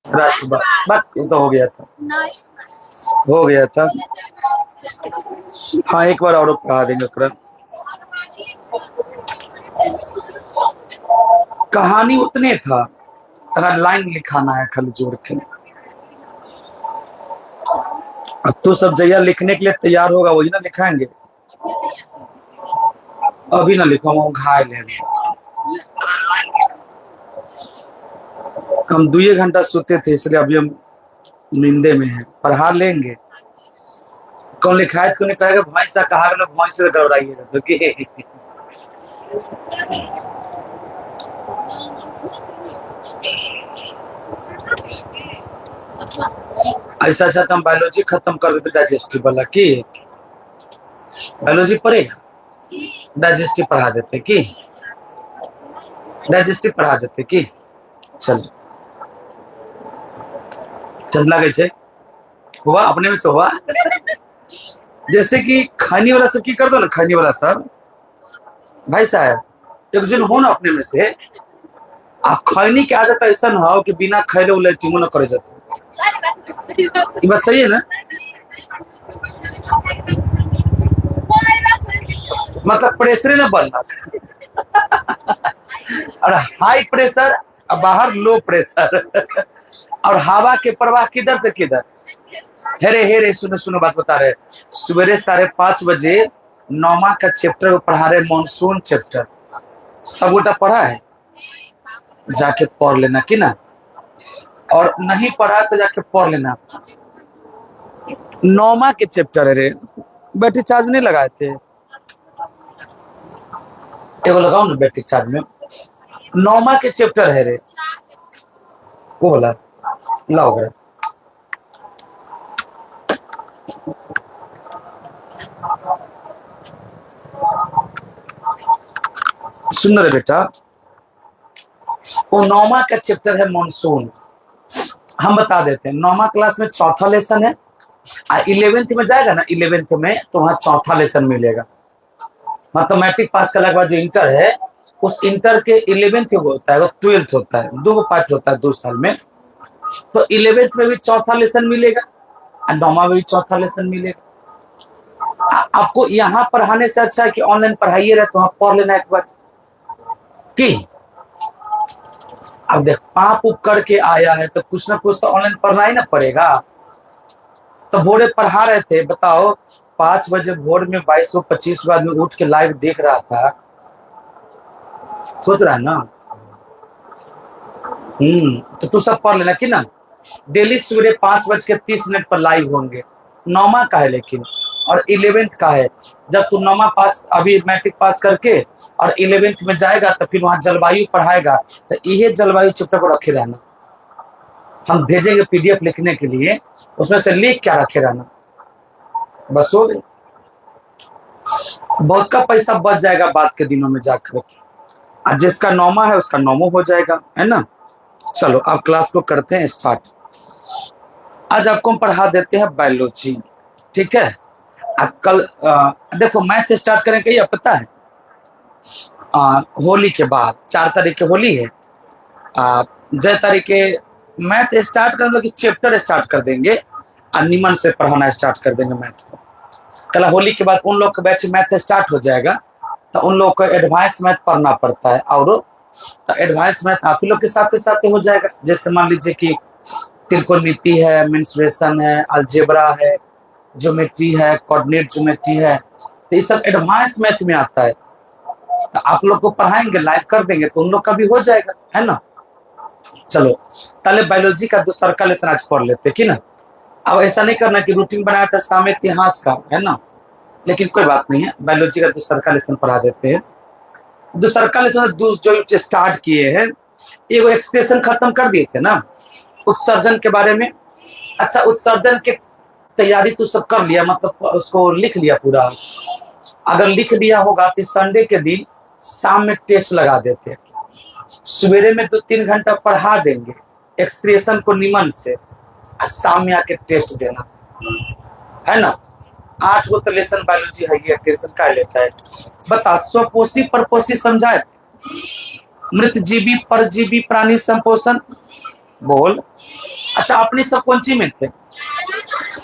राष्ट्रवाद बस वो तो हो गया था, हो गया था। हाँ एक बार और पढ़ा देंगे ओकरा। कहानी उतने था, तरा लाइन लिखाना है खाली जोड़ के। अब तो सब जगह लिखने के लिए तैयार होगा वही ना लिखाएंगे। अभी ना लिखो, हम घायल है। हम 2 घंटा सोते थे इसलिए अभी हम नींदे में हैं। पढ़ा लेंगे। कौन लिखायत को नहीं कहेगा भैंसा कहा गया भैंस से गड़बड़ाइएगा तो कि ऐसा अच्छा तो हम बायोलॉजी खत्म कर देते डाइजेस्टिव वाला की। बायोलॉजी पढ़ेगा, डाइजेस्टिव पढ़ा देते कि डाइजेस्टिव पढ़ा देते कि चल चल लगे छे हुआ अपने में से हुआ। जैसे कि खाने वाला सब की कर दो ना, खाने वाला सब भाई साहब एक जन हो ना अपने में से आ खैनी के आदत ऐसा ना हो कि बिना खैले उले टीमो ना करे जाते। ये बात सही है ना? मतलब प्रेशर ना बनना और हाई प्रेशर और बाहर लो प्रेशर और हवा के प्रवाह किधर से किधर। हेरे हेरे सुनो सुनो बात बता रहे। सवेरे 5:30 बजे 9वां का चैप्टर को पढ़ा रहे, मॉनसून चैप्टर। सब गोटा पढ़ा है, जाके पढ़ लेना कि ना, और नहीं पढ़ा तो जाके पढ़ लेना। 9वां के चैप्टर है रे। बैटरी चार्ज नहीं लगाए थे, एगो लगाओ ना बैटरी चार्ज में। 9वां के चैप्टर है रे वो बोला लाओ गया। सुन रहे बेटा, वो 9वां का चैप्टर है मॉनसून। हम बता देते हैं 9वां क्लास में चौथा लेसन है। 11th में जाएगा ना, 11th में तो वहां चौथा लेसन मिलेगा। मतलब मैट्रिक पास करने के बाद जो इंटर है, उस इंटर के 11th होता है, वो 12th होता है, 2 पार्ट होता है 2 साल में। तो 11th में भी चौथा लेसन मिलेगा और 9वां में भी चौथा लेसन मिलेगा। आपको यहाँ पढ़ाने से अच्छा है कि ऑनलाइन पढ़ाइए रहे तो आप पढ़ लेना एक बार कि अब देख पाप उप करके आया है तो कुछ ना कुछ तो ऑनलाइन पढ़ना ही ना पड़ेगा। तो भोरे पढ़ा रहे थे, बताओ 5 बजे भोर में 2225 आदमी उठ के लाइव देख रहा था। सोच रहा है ना? तो तू सब पढ़ लेना कि ना। डेली सवेरे 5:30 पर लाइव होंगे। 9वां का है लेकिन, और 11th का है। जब तू 9वां पास अभी मैट्रिक पास करके और 11th में जाएगा तो फिर वहां जलवायु पढ़ाएगा, तो ये जलवायु चैप्टर को रखे रहना। हम भेजेंगे पीडीएफ लिखने के लिए, उसमें से लिख क्या रखे रहना, बस हो गई। बहुत का पैसा बच जाएगा बाद के दिनों में जाकर। आज जिसका 9वां है उसका 9वां हो जाएगा, है ना। चलो अब क्लास को करते हैं स्टार्ट। आज आपको हम पढ़ा देते हैं बायोलॉजी, ठीक है। कल देखो मैथ स्टार्ट करें कहीं पता है? होली के बाद 4 तारीख होली है। 6 तारीख मैथ स्टार्ट कर दो कि चैप्टर स्टार्ट कर देंगे और निमन से पढ़ाना स्टार्ट कर देंगे मैथ को। कल होली के बाद उन लोग का बैच मैथ स्टार्ट हो जाएगा, तो उन लोग को एडवांस मैथ पढ़ना पड़ता है, और तो एडवांस मैथ आप ही लोग के साथ साथ हो जाएगा। जैसे मान लीजिए कि त्रिकोणमिति है, मेंसुरेशन है, अलजेब्रा है, ज्योमेट्री है, कोऑर्डिनेट ज्योमेट्री है, तो ये सब एडवांस मैथ में आता है। तो आप लोग को पढ़ाएंगे, लाइव कर देंगे तो उन लोग का भी हो जाएगा, है ना। चलो पहले बायोलॉजी का दूसरा का लेसन आज पढ़ लेते कि ना। अब ऐसा नहीं करना कि रूटीन बनाया था सामने इतिहास का, है ना, लेकिन कोई बात नहीं है, बायोलॉजी का दूसरा का लेसन पढ़ा देते हैं। दूसरा का लेसन जो स्टार्ट किए हैं, एगो एक्सप्रेशन खत्म कर दिए थे ना उत्सर्जन के बारे में। अच्छा उत्सर्जन के तैयारी तो सब कर लिया, मतलब उसको लिख लिया पूरा। अगर लिख दिया होगा तो संडे के दिन शाम में टेस्ट लगा देते, सवेरे में 2-3 घंटा पढ़ा देंगे एक्सप्रेशन को निमन से, और शाम में आके टेस्ट देना, है ना। 8 गो तो लेसन बायोलॉजी है, ये टेंशन का लेता है। बता स्वपोषी परपोषी समझाए थे, मृत जीवी परजीवी प्राणी संपोषण, बोल। अच्छा, अपनी सब कौन सी में थे?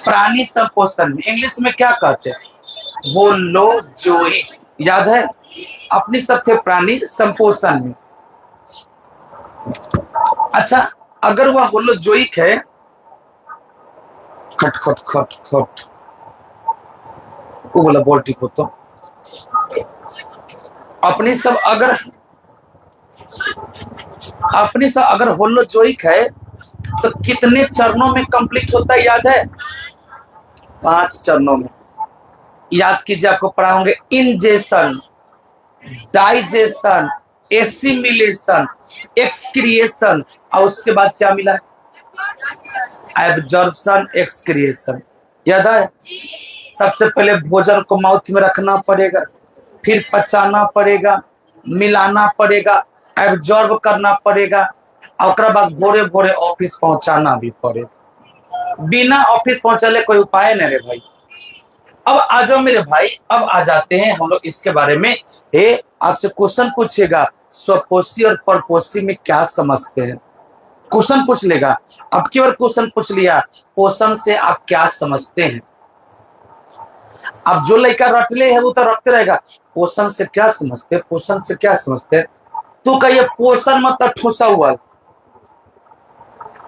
प्राणी संपोषण में। इंग्लिश में क्या कहते हैं? होलोजोई। याद है? अपनी सब थे प्राणी संपोषण में। अच्छा, अगर वह होलोजोइक है, खट खट खट खट, वो बोला बोल ठीक हो तो अपनी सब अगर होलोजोइक है तो कितने चरणों में कंप्लीट होता है याद है? 5 चरणों में। याद कीजिए, आपको पढ़ा होंगे इंजेशन, डाइजेशन, एसिमिलेशन, एक्सक्रिएशन, और उसके बाद क्या मिला? Absorption, excretion. याद है? सबसे पहले भोजन को माउथ में रखना पड़ेगा, फिर पचाना पड़ेगा, मिलाना पड़ेगा, एब्जॉर्ब करना पड़ेगा, और बाद भोरे भोरे ऑफिस पहुंचाना भी पड़ेगा। बिना ऑफिस पहुंचाले कोई उपाय नहीं रे भाई। अब आ जाओ मेरे भाई, अब आ जाते हैं हम लोग इसके बारे में। आपसे क्वेश्चन पूछेगा, स्वपोषी और परपोषी में क्या समझते हैं? क्वेश्चन पूछ लेगा। अब केवल क्वेश्चन पूछ लिया, पोषण से आप क्या समझते हैं? अब जो लड़का रटले है वो तो रटते रहेगा, पोषण से क्या समझते, पोषण से क्या समझते। तो कहिए पोषण मतलब ठूसा हुआ।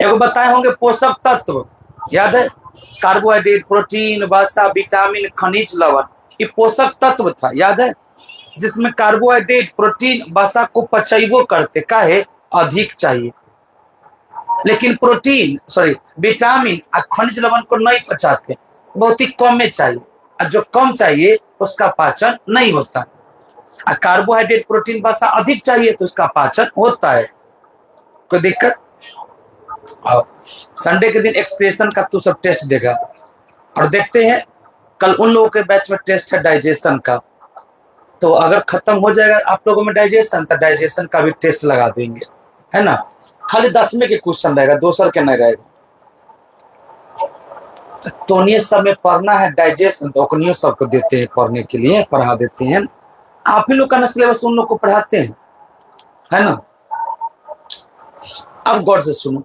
एगो बताए होंगे पोषक तत्व, याद है? कार्बोहाइड्रेट, प्रोटीन, वसा, विटामिन, खनिज, लवण, ये पोषक तत्व था, याद है? जिसमें कार्बोहाइड्रेट, प्रोटीन, वसा को पचैबो करते, काहे? अधिक चाहिए। लेकिन विटामिन और खनिज लवण को नहीं पचाते, बहुत ही कम में चाहिए, और जो कम चाहिए उसका पाचन नहीं होता। और कार्बोहाइड्रेट, प्रोटीन, वसा अधिक चाहिए तो उसका पाचन होता है। कोई दिक्कत? संडे के दिन एक्सप्रेशन का तू सब टेस्ट देगा, और देखते हैं कल उन लोगों के बैच में टेस्ट है डाइजेशन का। तो अगर खत्म हो जाएगा आप लोगों में डाइजेशन, तो डाइजेशन का भी टेस्ट लगा देंगे, है ना? खाली 10वें के क्वेश्चन रहेगा, दोसर के नहीं रहेगा। तो सब में पढ़ना है डाइजेशन, तो ओकनियों सबको देते हैं पढ़ने के लिए, पढ़ा देते हैं। आप ही लोग का सिलेबस उन लोग को पढ़ाते हैं, है ना? अब गौर से सुनो,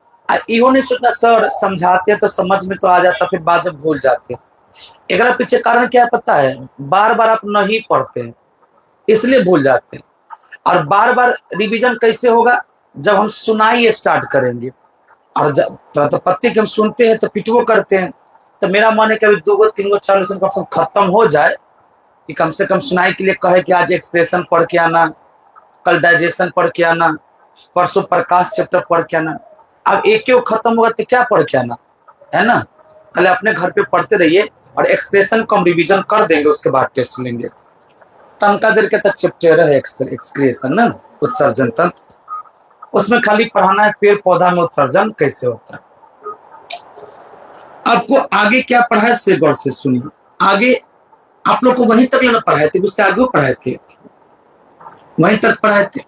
इहो नहीं सोचना सर समझाते हैं तो समझ में तो आ जाता, फिर बाद में भूल जाते हैं। एक पीछे कारण क्या पता है? बार बार आप नहीं पढ़ते हैं, इसलिए भूल जाते हैं। और बार बार रिवीजन कैसे होगा? जब हम सुनाई स्टार्ट करेंगे, और जब तो पत्ते के हम सुनते हैं तो पिटवो करते हैं। तो मेरा मन है कि अभी 2 गो 3 गो 4 लेसन कम से कम खत्म हो जाए, कि कम से कम सुनाई के लिए कहे कि आज एक्सप्रेशन पढ़ के आना, कल डाइजेशन पढ़ के आना, परसों प्रकाश चैप्टर पढ़ के आना। अब एक खत्म होगा तो क्या पढ़ के आना, है ना? कल अपने घर पे पढ़ते रहिए, और एक्सप्रेशन को हम रिविजन कर देंगे, उसके बाद टेस्ट लेंगे। तनका देर के तक चैप्टर है एक्सक्रिएशन ना, उत्सर्जन तंत्र, उसमें खाली पढ़ाना है पेड़ पौधा में उत्सर्जन कैसे होता है। आपको आगे क्या पढ़ाए से गौर से सुनिए। आगे आप लोग को वहीं तक लेना पढ़ाए थे, उससे आगे पढ़ाए थे, वहीं तक पढ़ाए थे।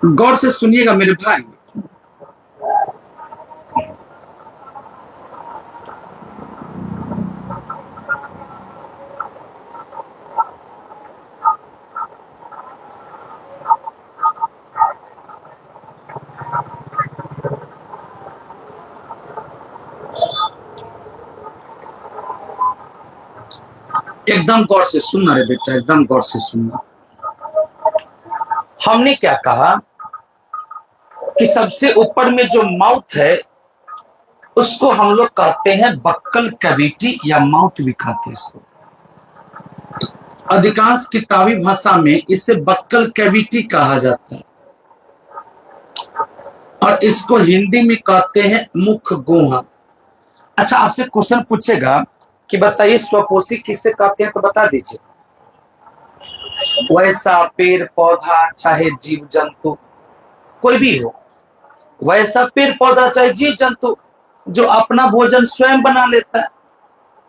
गौर से सुनिएगा मेरे भाई। एकदम गौर से सुनना रे बेटा, एकदम गौर से सुनना। हमने क्या कहा कि सबसे ऊपर में जो माउथ है उसको हम लोग कहते हैं बक्कल कैविटी, या माउथ भी कहते हैं इसको। अधिकांश किताबी भाषा में इसे बक्कल कैविटी कहा जाता है, और इसको हिंदी में कहते हैं मुख गुहा। अच्छा, आपसे क्वेश्चन पूछेगा कि बताइए स्वपोषी किसे कहते हैं, तो बता दीजिए। वैसा पेड़ पौधा चाहे जीव जंतु, कोई भी हो, वैसा पेड़ पौधा चाहे जीव जंतु जो अपना भोजन स्वयं बना लेता है,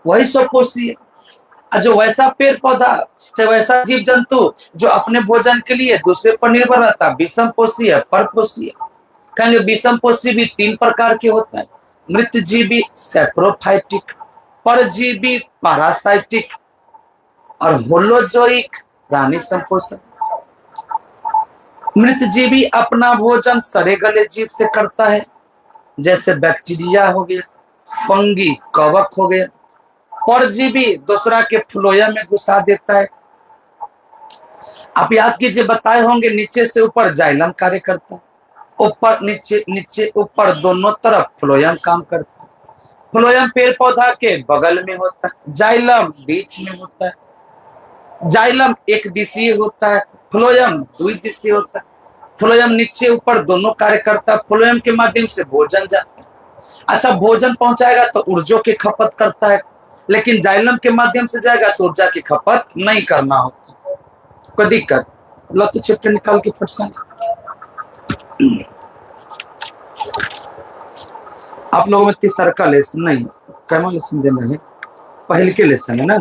वही स्वपोषी है। और जो वैसा पेड़ पौधा चाहे वैसा जीव जंतु जो अपने भोजन के लिए दूसरे पर निर्भर रहता है, विषमपोषी है, परपोषी है। कहेंगे विषमपोषी भी 3 प्रकार के होता है, मृतजीवी सैप्रोफाइटिक, परजीवी पैरासाइटिक, और होलोजोइक प्राणी संपोषक। मृत जीवी अपना भोजन सड़े गले जीव से करता है, जैसे बैक्टीरिया हो गया, फंगी कवक हो गया। परजीवी दूसरा के फ्लोएम में घुसा देता है। आप याद कीजिए, बताए होंगे नीचे से ऊपर जाइलम कार्य करता है, ऊपर नीचे, नीचे ऊपर, दोनों तरफ फ्लोएम काम करता है। फ्लोएम पेड़ पौधा के बगल में होता है, जाइलम बीच में होता है। जाइलम एक दिशीय होता है, फ्लोएम द्विदिशीय होता है। फ्लोएम नीचे ऊपर दोनों कार्य करता है। फ्लोएम के माध्यम से भोजन जाता है। अच्छा, भोजन पहुंचाएगा तो ऊर्जा की खपत करता है, लेकिन जाइलम के माध्यम से जाएगा तो ऊर्जा की खपत नहीं करना होती। कोई दिक्कत? लो तो चैप्टर निकाल के फट से। आप लोगों में तीसरा का लेसन नहीं, कैमो लेसन देना है, पहले के लेसन है ना।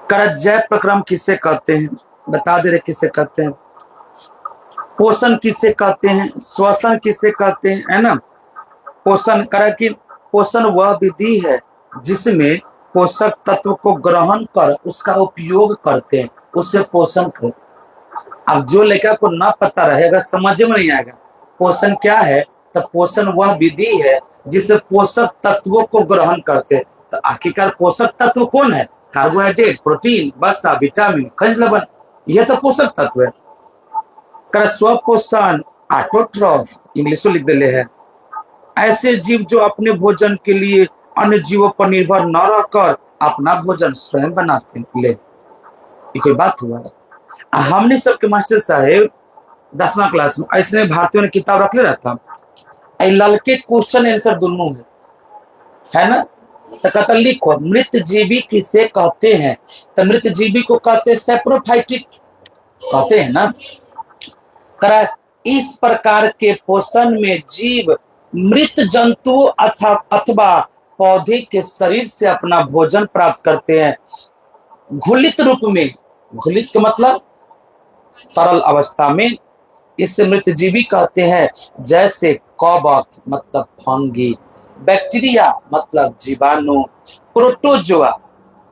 करजय प्रक्रम किसे कहते हैं? बता दे रहे किसे कहते हैं। पोषण किसे कहते हैं? श्वसन किसे कहते हैं, है ना। पोषण करा कि पोषण वह विधि है जिसमें पोषक तत्व को ग्रहण कर उसका उपयोग करते हैं, उसे पोषण कहते हैं। अब जो लेखक को ना पता रहेगा, समझ में नहीं आएगा पोषण क्या है, तो पोषण वह विधि है जिसे पोषक तत्वों को ग्रहण करते हैं। तो आखिरकार पोषक तत्व कौन है? कार्बोहाइड्रेट, प्रोटीन, वसा, विटामिन, खनिज लवण, यह तो पोषक तत्व है। कर स्वपोषण ऑटोट्रॉफ इंग्लिश में लिख दिले है। ऐसे जीव जो अपने भोजन के लिए अन्य जीवों पर निर्भर न रहकर अपना भोजन स्वयं बनाते ले। ये कोई बात हुआ? हमने सबके मास्टर साहेब 10वां क्लास में ऐसे भारतीयों ने किताब रख ले रहता, ललके क्वेश्चन आंसर दोनों है ना। तो कहता लिखो मृत जीवी किसे कहते हैं? तो मृत जीवी को कहते हैं सेप्रोफाइटिक, कहते हैं ना। करा इस प्रकार के पोषण में जीव मृत जंतु अथवा पौधे के शरीर से अपना भोजन प्राप्त करते हैं, घुलित रूप में। घुलित का मतलब तरल अवस्था में। इसे मृत जीवी कहते हैं। जैसे कवक मतलब फंगी, बैक्टीरिया मतलब जीवाणु, प्रोटोजोआ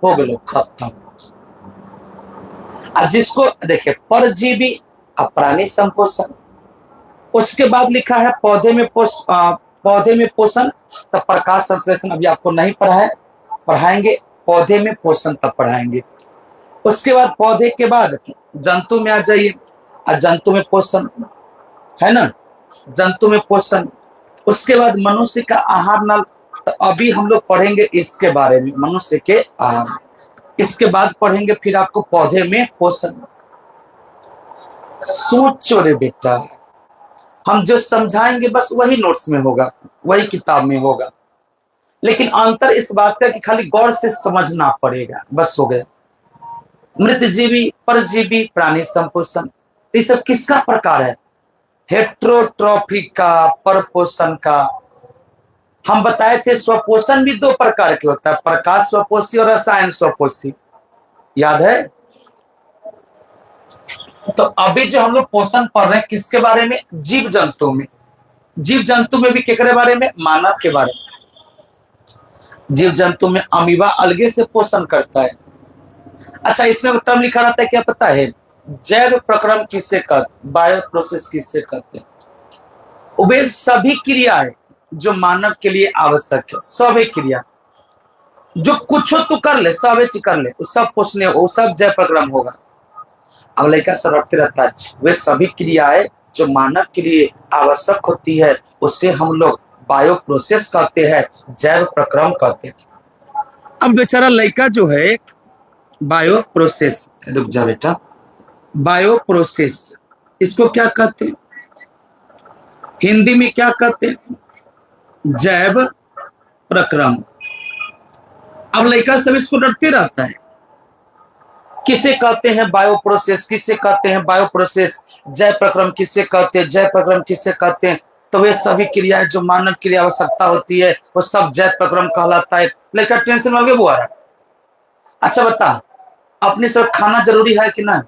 हो गए खत्म। जिसको देखिए परजीवी प्राणी संपोषण। उसके बाद लिखा है पौधे में पोषण। तब प्रकाश संश्लेषण अभी आपको नहीं पढ़ाएंगे, पौधे में पोषण तब पढ़ाएंगे। उसके बाद पौधे के बाद जंतु में आ जाइए, जंतु में पोषण है ना, जंतु में पोषण। उसके बाद मनुष्य का आहार नल, तो अभी हम लोग पढ़ेंगे इसके बारे में, मनुष्य के आहार। इसके बाद पढ़ेंगे फिर आपको पौधे में पोषण। सोचो रे बेटा, हम जो समझाएंगे बस वही नोट्स में होगा, वही किताब में होगा, लेकिन अंतर इस बात का कि खाली गौर से समझना पड़ेगा, बस हो गया। मृत जीवी, परजीवी, प्राणी संपोषण, ये सब किसका प्रकार है? हेट्रोट्रॉफी का, परपोषण का। हम बताए थे स्वपोषण भी 2 प्रकार के होता है, प्रकाश स्वपोषी और रसायन स्वपोषी, याद है। तो अभी जो हम लोग पोषण पढ़ रहे हैं किसके बारे में? जीव जंतु में। जीव जंतु में भी किसके बारे में? मानव के बारे में। जीव जंतु में अमीबा अलगे से पोषण करता है। अच्छा, इसमें टर्म लिखा रहता है, क्या पता है? जैव प्रक्रम किसे कहते? बायो प्रोसेस किसे कहते हैं? वे सभी क्रियाएं जो मानव के लिए आवश्यक है, सभी क्रिया जो कुछ तो कर ले, सब कर ले, सब पोषण, वो सब जैव प्रक्रम होगा। अब लड़का सब रखते रहता है, वे सभी क्रियाएं जो मानव के लिए आवश्यक होती है उसे हम लोग बायो प्रोसेस कहते हैं, जैव प्रक्रम कहते हैं। अब बेचारा लड़का जो है बायो प्रोसेस, रुक जा बेटा, बायो प्रोसेस इसको क्या कहते हैं? हिंदी में क्या कहते हैं? जैव प्रक्रम। अब लड़का सब इसको डरते रहता है, किसे कहते हैं बायो प्रोसेस, किसे कहते हैं बायो प्रोसेस, जैव प्रक्रम किसे कहते हैं, जैव प्रक्रम किसे कहते हैं? तो वे सभी क्रियाएं जो मानव के लिए आवश्यकता होती है वो सब जैव प्रक्रम कहलाता है। लेकिन टेंशन आगे वो आ रहा है। अच्छा बता, अपने सब खाना जरूरी है कि ना?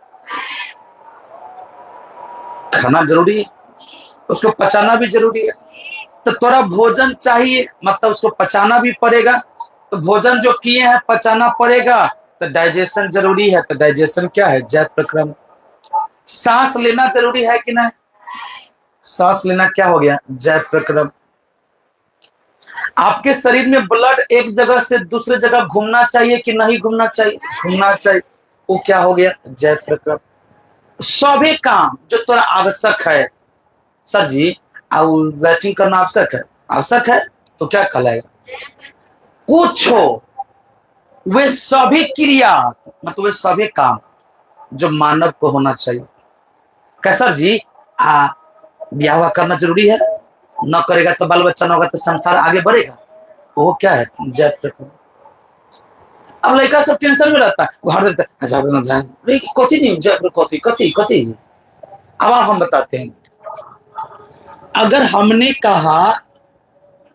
खाना जरूरी है, उसको पचाना भी जरूरी है। तो थोड़ा भोजन चाहिए, मतलब उसको पचाना भी पड़ेगा। तो भोजन जो किए हैं पचाना पड़ेगा, तो डाइजेशन जरूरी है। तो डाइजेशन क्या है? जैव प्रक्रम। सांस लेना जरूरी है कि नहीं? सांस लेना क्या हो गया? जय प्रक्रम। आपके शरीर में ब्लड एक जगह से दूसरे जगह घूमना चाहिए कि नहीं घूमना चाहिए? घूमना चाहिए। वो क्या हो गया? जय प्रक्रम। सभी काम जो थोड़ा आवश्यक है, सर जी लैट्रिन करना आवश्यक है, आवश्यक है तो क्या कहलाएगा? कुछ हो, वे सभी क्रिया मतलब वे सभी काम जो मानव को होना चाहिए। कैसा जी ब्याह हुआ करना जरूरी है, न करेगा तो बाल बच्चा न होगा तो संसार आगे बढ़ेगा। वो क्या है? जय प्रक्रम। अब लड़का सब टेंशन में रहता है, वो हर देता है कथी नहीं जय कथी कथी कथी। अब हम बताते हैं, अगर हमने कहा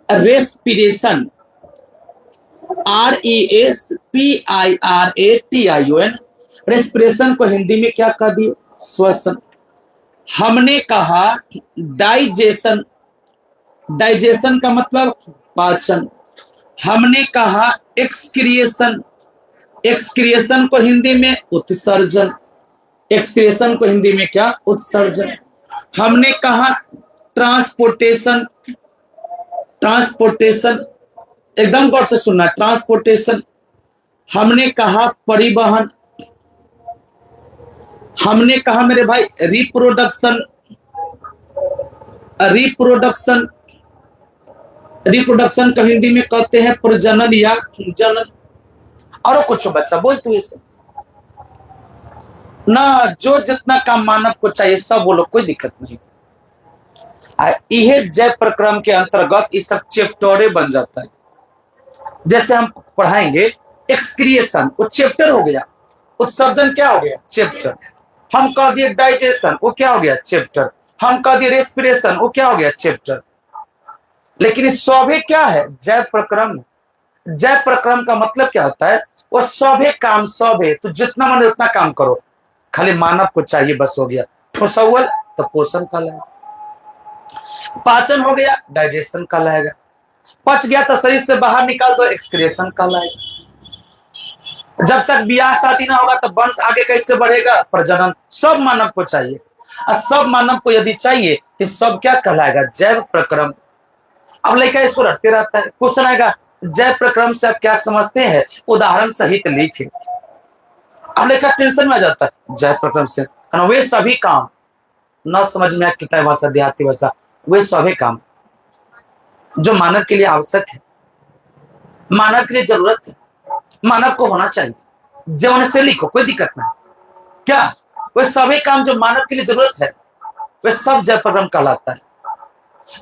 रेस्पिरेशन, RESPIRATION, रेस्पिरेशन को हिंदी में क्या कह दिए? श्वसन। हमने कहा डाइजेशन, डाइजेशन का मतलब पाचन। हमने कहा एक्सक्रिएशन, एक्सक्रिएशन को हिंदी में उत्सर्जन, एक्सक्रिएशन को हिंदी में क्या? उत्सर्जन। हमने कहा ट्रांसपोर्टेशन, ट्रांसपोर्टेशन एकदम गौर से सुनना, ट्रांसपोर्टेशन। हमने कहा परिवहन, हमने कहा मेरे भाई रिप्रोडक्शन, रिप्रोडक्शन, रिप्रोडक्शन को हिंदी में कहते हैं प्रजनन या जनन। और कुछ बच्चा बोल तू इसे ना, जो जितना काम मानव को चाहिए सब बोलो, कोई दिक्कत नहीं। यह जय प्रक्रम के अंतर्गत ये सब चैप्टरे बन जाता है। जैसे हम पढ़ाएंगे एक्सक्रिएशन, वो चैप्टर हो गया। उत्सर्जन क्या हो गया? चैप्टर। हम कह दिए डाइजेशन, वो क्या हो गया? चैप्टर। हम कह दिए रेस्पिरेशन, वो क्या हो गया? चैप्टर। लेकिन इस सौभे क्या है? जय प्रक्रम। जय प्रक्रम का मतलब क्या होता है? वो सौभे काम, सौभे तो जितना मन उतना काम करो, खाली मानव को चाहिए बस, हो गया। ठोसवल तो पोषण कहलाएगा, पाचन हो गया डाइजेशन कहलाएगा, पच गया तो शरीर से बाहर निकाल दो एक्सक्रिएशन कहलाएगा। जब तक ब्याह शादी ना होगा तो वंश आगे कैसे बढ़ेगा? प्रजनन। सब मानव को चाहिए, और सब मानव को यदि चाहिए तो सब क्या कहलाएगा? जैव प्रक्रम। अब लड़का इसको रटते रहता है, क्वेश्चन आएगा जय प्रक्रम से आप क्या समझते हैं? उदाहरण सहित लिखे। अब लड़का टेंशन में आ जाता है, जय प्रक्रम से वे सभी काम, न समझ में कितना भाषा देहाती भाषा, वे सभी काम जो मानव के लिए आवश्यक है, मानव के लिए जरूरत है, मानव को होना चाहिए। जीवन से लिखो, कोई दिक्कत नहीं। क्या वे सभी काम जो मानव के लिए जरूरत है, वे सब जय प्रक्रम कहलाता है।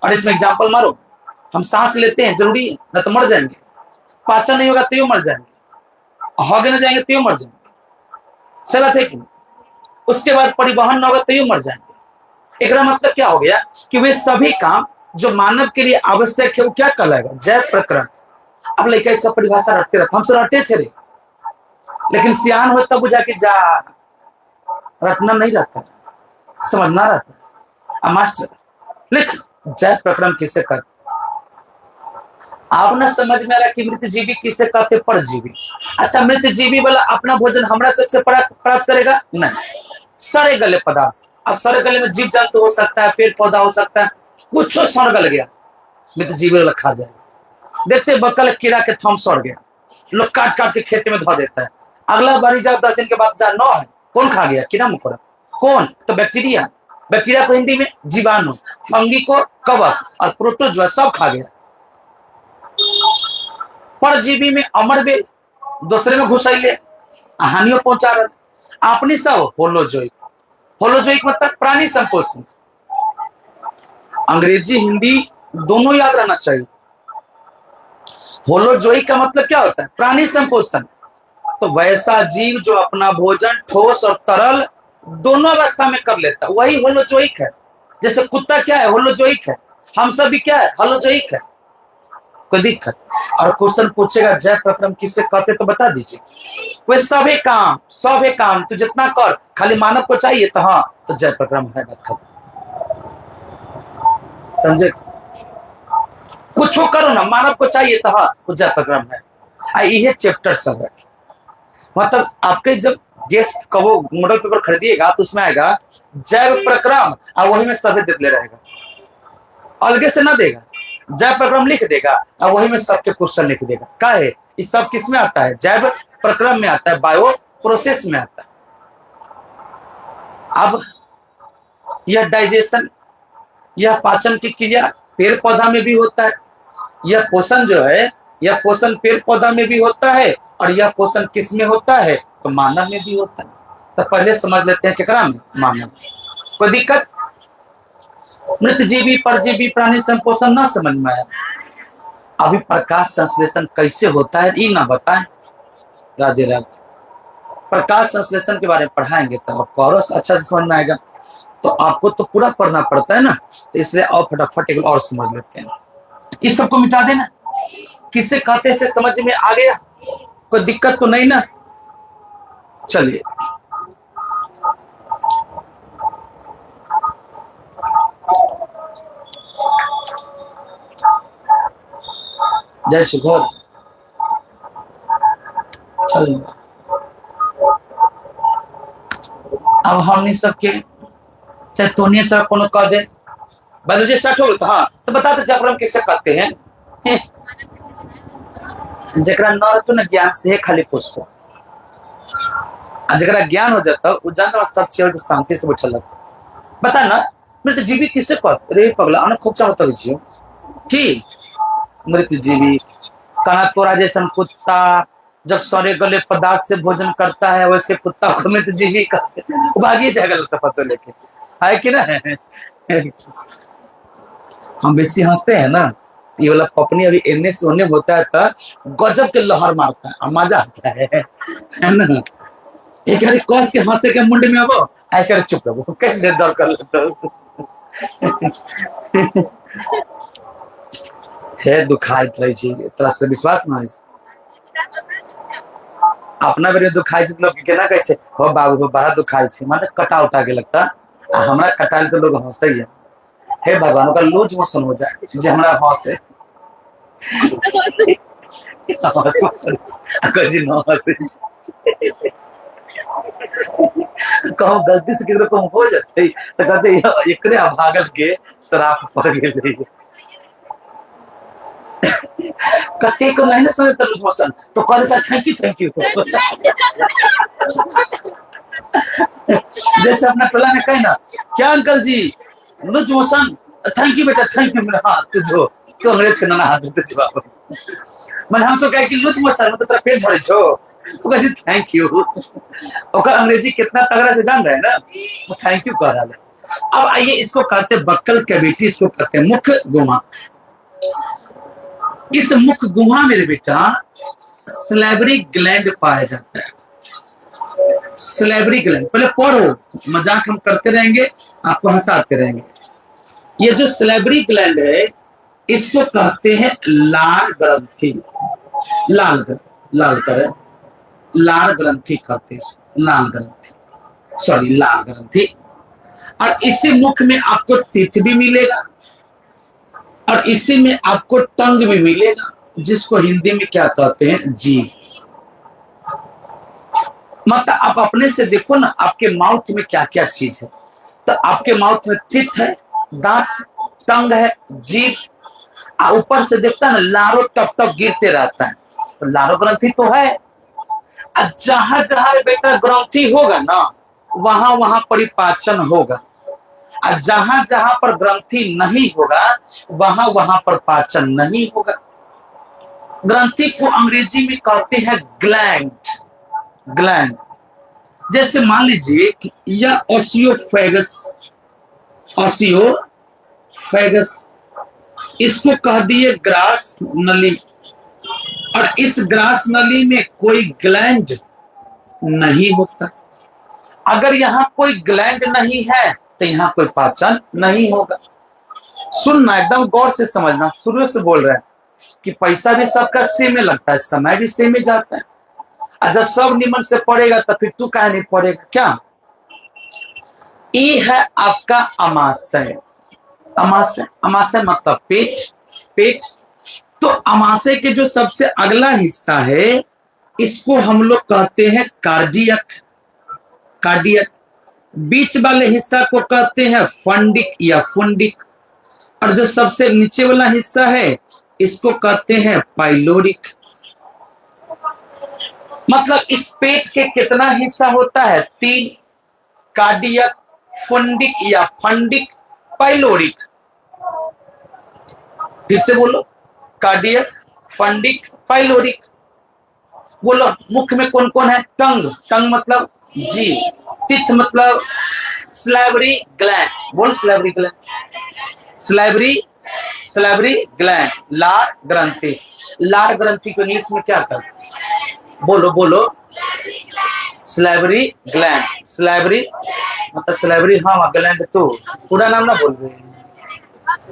और इसमें एग्जाम्पल मारो, हम सांस लेते हैं जरूरी है, न तो मर जाएंगे। पाचन नहीं होगा तो यूं मर जाएंगे, होगे न जाएंगे तो यूं मर जाएंगे, सही है कि नहीं? उसके बाद परिवहन न होगा तो यूं मर जाएंगे। एक मतलब क्या हो गया कि वे सभी काम जो मानव के लिए आवश्यक है, वो क्या कहलाएगा? जय प्रक्रम। अब लेकर इसका परिभाषा रटते रहते, हमसे रटे थे रे, लेकिन सियान हो तब बुझा के जा, रटना नहीं रहता, समझना रहता है। मास्टर लिख जय प्रक्रम किसे कहते? आप ना समझ में आ रहा कि मृत जीवी किसे कहते? परजीवी। अच्छा, मृत जीवी वाला अपना भोजन हमरा सबसे प्राप्त करेगा? नहीं, सड़े गले पदार्थ। अब सड़े गले में जीव जंतु हो सकता है, पेड़ पौधा हो सकता है, कुछ सड़ गल गया, मृत जीवी वाला खा जाएगा। देखते बकल कीड़ा के थम सड़ गया, लोग काट काट के खेत में धो देता है। अगला बारी जाओ 10 दिन के बाद जा, नौ है, कौन खा गया? कीड़ा मकोड़ा। कौन? तो बैक्टीरिया। बैक्टीरिया को हिंदी में जीवाणु, फंगी को कवक, और प्रोटोजोआ सब खा गया। परजीवी में अमर बेल, दूसरे में घुसैले, हानियों पहुंचा रहा। अपनी सब होलोजोइक। होलोजोइक मतलब प्राणी संपोषण। अंग्रेजी हिंदी दोनों याद रहना चाहिए। होलोजोइक का मतलब क्या होता है? प्राणी संपोषण। तो वैसा जीव जो अपना भोजन ठोस और तरल दोनों अवस्था में कर लेता, वही होलोजोइक है। जैसे कुत्ता क्या है? होलोजोइक है। हम सब भी क्या है? होलोजोइक है। कोई दिक्कत? और क्वेश्चन पूछेगा जय प्रक्रम किससे कहते, तो बता दीजिए। वे सभी काम तू जितना कर, खाली मानव को चाहिए तो हाँ, तो जय प्रक्रम है। बात खत्म। समझे? कुछ करो ना, मानव को चाहिए तो हाँ, तो जय प्रक्रम है। ये चैप्टर सब है। मतलब आपके जब गैस का वो मॉडल पेपर खरीदिएगा तो उसमें आएगा जैव प्रक्रम और वही में सभी दिखले रहेगा, अलगे से ना देगा, जैव प्रक्रम लिख देगा और वही में सबके क्वेश्चन लिख देगा। क्या है ये सब किस में आता है? जैव प्रक्रम में आता है, बायो प्रोसेस में आता है। अब यह डाइजेशन, यह पाचन की क्रिया पेड़ पौधा में भी होता है। यह पोषण जो है, यह पोषण पेड़ पौधा में भी होता है और यह पोषण किस में होता है? तो मानव में भी होता है। तो पहले समझ लेते हैं केकरा में? मानव। कोई दिक्कत? मृत जीवी परजीवी प्राणी संपोषण ना समझ में आया? अभी प्रकाश संश्लेषण कैसे होता है ये ना बताएं? राधे राधे। प्रकाश संश्लेषण के बारे में पढ़ाएंगे तो आपको और अच्छा से समझ में आएगा। तो आपको तो पूरा पढ़ना पड़ता है ना, तो इसलिए और फटाफट एक और समझ लेते हैं। इस सबको मिटा देना, किसे कहते से समझ में आ गया? कोई दिक्कत तो नहीं ना? चलिए जय श्री घोर। चलिए अब हमने सबके चाहे तोनिए सब कोनो कह दे बायोलॉजी स्टार्ट हो गया तो हाँ तो बता दे जागरण कैसे कहते हैं? जरा न रहते ना ज्ञान से खाली पूछते, जरा ज्ञान हो जाता वो जानता सब चीज तो शांति से बैठा लगता। बता ना मृत जीवी किसे कहते? रे पगला अन खूब चाहता हो कि मृत जीवी कहा तोरा जैसा कुत्ता जब सड़े गले पदार्थ से भोजन करता है वैसे कुत्ता को मृत जीवी कहते, भागी जाएगा पता लेके, है कि ना? हम बेसी हंसते हैं ना, ये वाला पपनी अभी एने से होने होता है तो गजब के लहर मारता है, मजा आता है ना? एक बार कस के हंसे के मुंड में आबो आई कर चुप रहो, कैसे दर्द कर लेता है दुखाइत रही छी, तरह से विश्वास ना है अपना बेरे दुखाई से लोग केना कहै छै हो बाबू हो बड़ा दुखाई छै, माने कटा उठा के लगता आ हमरा कटाल तो लोग हंसे है। हे भगवान का लूज मोशन हो जाए जे हमरा हंसे जी न हंसे कहूँ गलती से किधर को हो जाते तो कहते एकरे अभागल के शराब पड़ गए कते को नहीं समझ तो लूज मोशन तो कह देता थैंक यू जैसे अपना टोला में कहे ना क्या uncle ji loose motion, thank you बेटा थैंक यू मेरा हाथ तुझो तो अंग्रेज के नाना हाथ देते जवाब मैंने हम सो कहे कि लूज मोशन मतलब तेरा पेट झड़े छो तो कैसे थैंक यू ओकर अंग्रेजी कितना तगड़ा से जान रहे हैं ना, वो थैंक यू कह रहा है। अब आइए इसको कहते हैं बक्कल कैविटी, इसको कहते हैं मुख्य गुहा। इस मुख्य गुहा मेरे बेटा सलेवरी ग्लैंड पाया जाता है। सलेवरी ग्लैंड पहले पढ़ो, मजाक हम करते रहेंगे आपको हंसाते रहेंगे। ये जो सलेवरी ग्लैंड है इसको कहते हैं लाल ग्रंथि, लाल ग्रंथि कहते हैं, लाल ग्रंथि सॉरी लाल ग्रंथि। और इसी मुख में आपको तीत भी मिलेगा और इसी में आपको टंग भी मिलेगा जिसको हिंदी में क्या कहते हैं? जीभ। मतलब आप अपने से देखो ना आपके माउथ में क्या क्या चीज है, तो आपके माउथ में तीत है, दांत, टंग है, जीभ, ऊपर से देखता है ना लारो टप टप गिरते रहता है, तो लारो ग्रंथि तो है। जहां जहां बेटा ग्रंथि होगा ना वहां वहां परिपाचन होगा, और जहां जहां पर ग्रंथि नहीं होगा वहां वहां पर पाचन नहीं होगा। ग्रंथि को अंग्रेजी में कहते हैं ग्लैंड। ग्लैंड जैसे मान लीजिए कि यह ओसियोफेगस इसको कह दिए ग्रास नली, और इस ग्रास नली में कोई ग्लैंड नहीं होता। अगर यहाँ कोई ग्लैंड नहीं है तो यहाँ कोई पाचन नहीं होगा। सुनना एकदम गौर से समझना, शुरू से बोल रहे हैं कि पैसा भी सबका सेम में लगता है, समय भी सेम में जाता है, और जब सब निमन से पड़ेगा तो फिर तू काहे नहीं पड़ेगा? क्या ये है आपका अमाशय। अमाशय मतलब पेट। तो अमाशय के जो सबसे अगला हिस्सा है इसको हम लोग कहते हैं कार्डियक। कार्डियक। बीच वाले हिस्सा को कहते हैं फंडिक या फुंडिक, और जो सबसे नीचे वाला हिस्सा है इसको कहते हैं पाइलोरिक। मतलब इस पेट के कितना हिस्सा होता है? 3, कार्डियक, फुंडिक या फंडिक, पाइलोरिक। फिर से बोलो, कार्डियक, फंडिक, पाइलोरिक। बोलो, मुख में कौन कौन है? टंग, टंग मतलब जी, टिथ मतलब स्लाइवरी ग्लैंड, बोल salivary gland, salivary, salivary gland, लार ग्रंथि। लार ग्रंथि को इंग्लिश में क्या कहते हैं? बोलो बोलो, स्लाइवरी ग्लैंड, स्लाइवरी मतलब स्लाइवरी, हाँ ग्लैंड तो पूरा नाम ना बोल रहे हैं।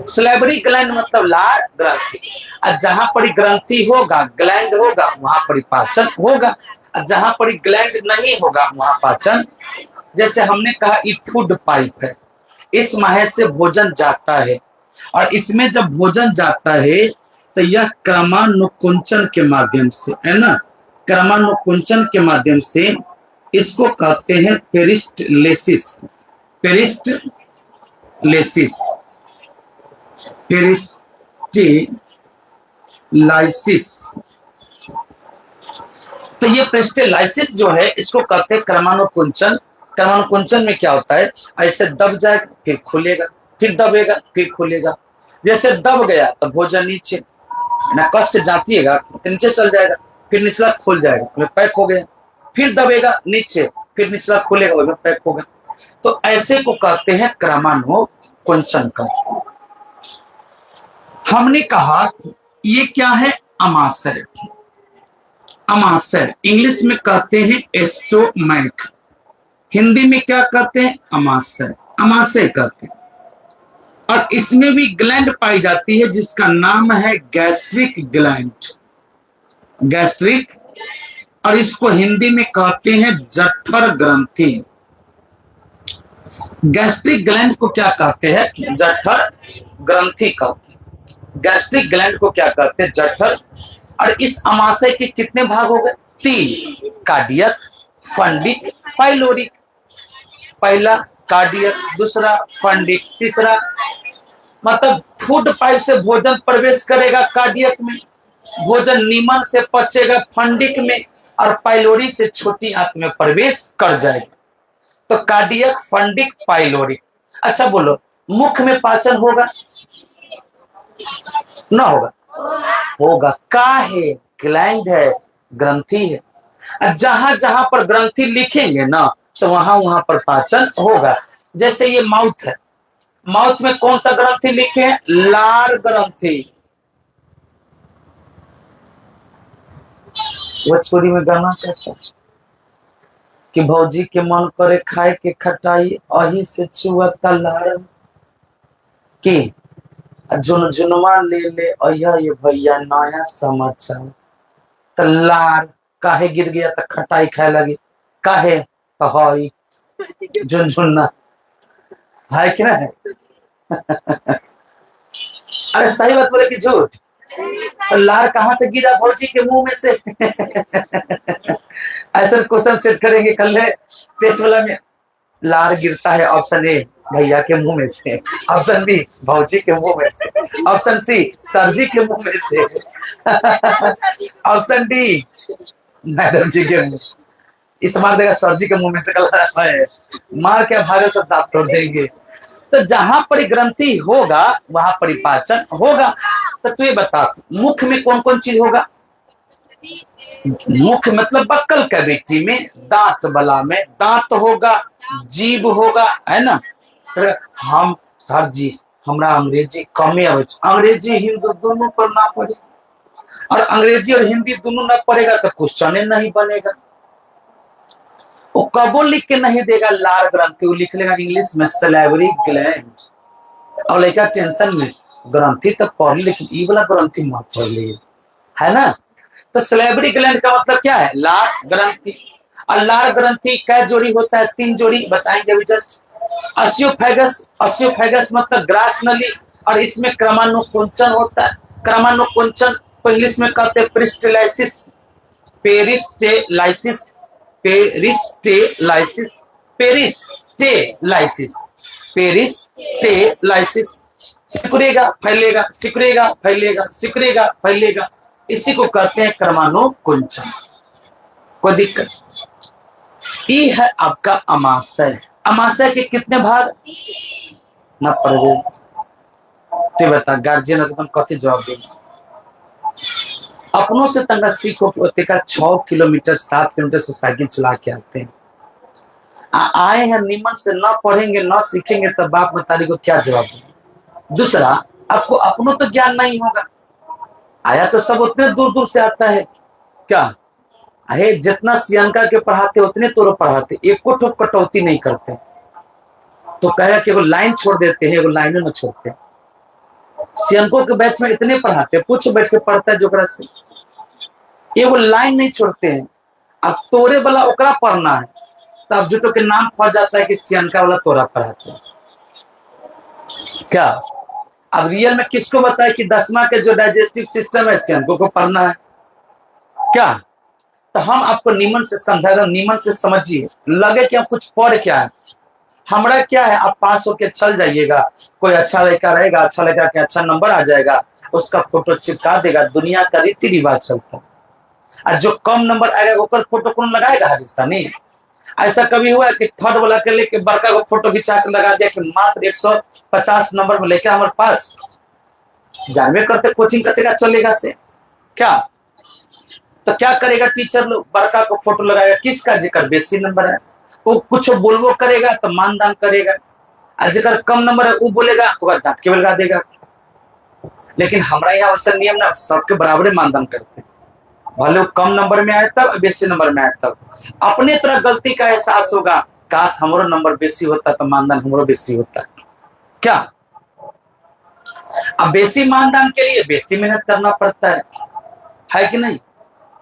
स्लेबरी ग्लैंड मतलब लार ग्रंथि। और जहां पर ग्रंथि होगा, ग्लैंड होगा, वहां पर पाचन होगा। और जहां पर ग्लैंड नहीं होगा वहां पाचन। जैसे हमने कहा ये फूड पाइप है, इस माहे से भोजन जाता है, और इसमें जब भोजन जाता है तो यह क्रमानुकुंचन के माध्यम से, है ना, क्रमानुकुंचन के माध्यम से इसको कहते हैं पेरिस्टलेसिस, पेरिस्टलेसिस, पेरिस्टलाइसिस। तो ये पेरिस्टलाइसिस जो है इसको कहते हैं क्रमानुकुंचन। क्रमानुकुंचन में क्या होता है? ऐसे दब जाएगा फिर खुलेगा, फिर दबेगा फिर खुलेगा। जैसे दब गया तो भोजन नीचे ना, कष्ट जातीएगा तो नीचे चल जाएगा, फिर निचला खुल जाएगा, पैक हो गया। फिर दबेगा नीचे, फिर निचला खुलेगा, वही पैक हो गया। तो ऐसे को कहते हैं क्रमानुकुंचन का। हमने कहा ये क्या है? अमाशय। अमाशय इंग्लिश में कहते हैं एस्टोमैक, हिंदी में क्या कहते हैं? अमाशय, अमाशय कहते हैं। और इसमें भी ग्लैंड पाई जाती है जिसका नाम है गैस्ट्रिक ग्लैंड, गैस्ट्रिक, और इसको हिंदी में कहते हैं जठर ग्रंथि। गैस्ट्रिक ग्लैंड को क्या कहते हैं? जठर ग्रंथि कहते हैं। गैस्ट्रिक ग्लैंड को क्या कहते हैं? जठर। और इस अमाशय के कितने भाग हो गए? 3, कार्डियक, फंडिक, पाइलोरिक। पहला कार्डियक, दूसरा फंडिक, तीसरा, मतलब फूड पाइप से भोजन प्रवेश करेगा कार्डियक में, भोजन नीमन से पचेगा फंडिक में, और पाइलोरी से छोटी आंत में प्रवेश कर जाएगा। तो कार्डियक, फंडिक, पाइलोरिक। अच्छा बोलो, मुख में पाचन होगा ना? होगा, होगा। का है? ग्लैंड है, ग्रंथि है। जहां जहां पर ग्रंथि लिखेंगे ना तो वहां वहां पर पाचन होगा। जैसे ये माउथ है, माउथ में कौन सा ग्रंथि लिखे हैं? लार ग्रंथि। भोजपुरी में गाना कहता है कि भौजी के मन करे खाए के खटाई, अही से चुअता लार की झुनझुनवा ले ले अया ये भैया नया समाचार। तो लार काहे गिर गया? तो खटाई खाए लगे। काहे? तो हई झुनझुना है कि ना है? अरे सही बात बोले कि झूठ? तो लार कहां से गिरा भौजी के मुंह में से? ऐसा क्वेश्चन सेट करेंगे कल टेस्ट वाला में। लार गिरता है ऑप्शन ए भैया के मुंह में से, ऑप्शन बी भौजी के मुंह में से, ऑप्शन सी सरजी के मुंह में से, ऑप्शन डी मैडम जी के मुंह से। इस मार देगा सरजी के मुंह में से, कल है मार के भागल सब दांत तोड़ देंगे। तो जहां पर ग्रंथि होगा वहां पर पाचन होगा। तो तू ये बता, मुख में कौन कौन चीज होगा? मुख मतलब बक्कल कैविटी में, दांत बला में दांत होगा, जीभ होगा, है ना। हम सर जी हमरा अंग्रेजी कमे आवे, अंग्रेजी हिंदी दोनों पर ना पढ़े, और अंग्रेजी और हिंदी दोनों ना पढ़ेगा तो क्वेश्चन नहीं बनेगा। वो कबो लिख के नहीं देगा लार ग्रंथि, वो लिख लेगा इंग्लिश में सलाइवरी ग्लैंड। और लड़का टेंशन में, ग्रंथि तो पढ़ लेकिन ये वाला ग्रंथि मत पढ़ ले, है ना। तो सलाइवरी ग्लैंड का मतलब क्या है? लार ग्रंथि। और लार ग्रंथि कै जोड़ी होता है? 3 जोड़ी बताएंगे अभी जस्ट। ऑस्टियोफेगस, ऑस्टियोफेगस मतलब ग्रास नली, और इसमें क्रमानुकुंचन होता है। क्रमानुकुंचन को इंग्लिश में कहते हैं पेरिस्टलाइसिस, पेरिस्टेलाइसिस, पेरिस्टेलाइसिस। पेरिस्टेलाइसिस, पेरिस्टेलाइसिस। सिकुड़ेगा फैलेगा, सिकुड़ेगा फैलेगा, सिकुड़ेगा फैलेगा, इसी को कहते हैं क्रमानुकुंचन। कोई दिक्कत? ये है आपका अमाशय। अमाशय के कितने भाग न पढ़े? ते बता गार्जियन तुम कथी जवाब दे? अपनों से तंगा सीखो। 6 किलोमीटर 7 किलोमीटर से साइकिल चला के आते हैं, आए हैं निमन से, न पढ़ेंगे न सीखेंगे तब बाप मतारी को क्या जवाब देंगे? दूसरा, आपको अपनों तो ज्ञान नहीं होगा, आया तो सब उतने दूर दूर से आता है क्या? अरे जितना सियनका के पढ़ाते उतने तोरो पढ़ाते, एक को ठोक कटौती नहीं करते। तो कहे कि वो लाइन छोड़ देते हैं, वो लाइनों में छोड़ते हैं। सियनको के बैच में इतने पढ़ाते, कुछ बैठ के पढ़ता है जोकरा से, ये वो लाइन नहीं छोड़ते हैं। अब तोरे वाला ओकरा पढ़ना है, तब जुटो के नाम पड़ जाता है कि सियनका वाला तोरा पढ़ाते हैं क्या? अब रियल में किसको बताए कि 10वां के जो डाइजेस्टिव सिस्टम है सियनको को पढ़ना है क्या? तो हम आपको निमन से समझा रहे, निमन से समझिए, लगे कि हम कुछ पढ़ क्या है, हमारा क्या है, आप पास होके चल जाइएगा, कोई अच्छा लड़का रहेगा, अच्छा लड़का के अच्छा नंबर आ जाएगा, उसका फोटो चिपका देगा। दुनिया का रीति रिवाज चलता है, और जो कम नंबर आएगा उसका फोटो कौन लगाएगा? हिंदुस्तानी। ऐसा कभी हुआ कि थर्ड वाला के लेके बड़का को फोटो खिंचा के लगा दिया कि मात्र 150 नंबर में लेके हमारे पास? जानवे करते कोचिंग करते चलेगा से क्या? तो क्या करेगा टीचर लोग? बड़का को फोटो लगाएगा, किसका? जिकर बेसी नंबर है वो कुछ बोलबो करेगा तो मानदान करेगा, और जिकर कम नंबर है वो बोलेगा तो डांट के लगा देगा। लेकिन हमारा यहाँ वैसा नियम ना, सबके बराबर मानदान करते हैं, भले वो कम नंबर में आए तब, बेसी नंबर में आए तब। अपने तरह गलती का एहसास होगा, काश हमारा नंबर बेसी होता तो मानदान हमारा बेसी होता क्या? अब बेसी मानदान के लिए बेसी मेहनत करना पड़ता है कि नहीं?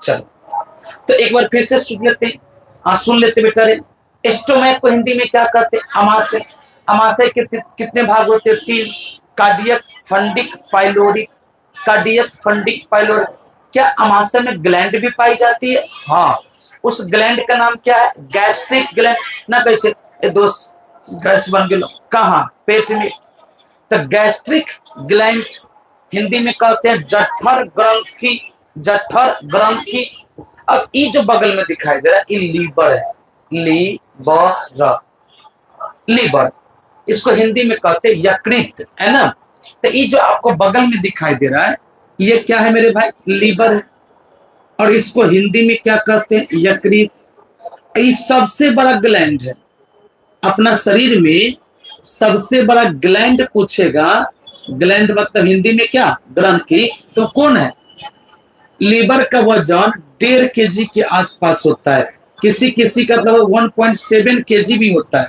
चलो तो एक बार फिर से सुन लेते हैं। हाँ सुन लेते बेटा रे। स्टोमैक को हिंदी में क्या कहते हैं? अमाशय। अमाशय के कितने भाग होते हैं? 3। Cardiac, fundic, pyloric. Cardiac, fundic, pyloric. क्या अमाशय में ग्लैंड भी पाई जाती है? हाँ। उस ग्लैंड का नाम क्या है? Gastric gland. ना कैसे दोस्त गैस बन गए कहा? पेट में। तो गैस्ट्रिक ग्लैंड हिंदी में कहते हैं जठर ग्रंथि, जठर ग्रंथि। अब ये जो बगल में दिखाई दे रहा है ये लीवर है, लीवर, लीवर, इसको हिंदी में कहते हैं यकृत, है ना? तो ये जो आपको बगल में दिखाई दे रहा है ये क्या है मेरे भाई? लीवर है, और इसको हिंदी में क्या कहते हैं? यकृत। ये सबसे बड़ा ग्लैंड है अपना शरीर में, सबसे बड़ा ग्लैंड पूछेगा, ग्लैंड मतलब हिंदी में क्या? ग्रंथि। तो कौन है? लीवर का वजन 1.5 kg के आसपास होता है, किसी किसी का तो 1.7 kg भी होता है,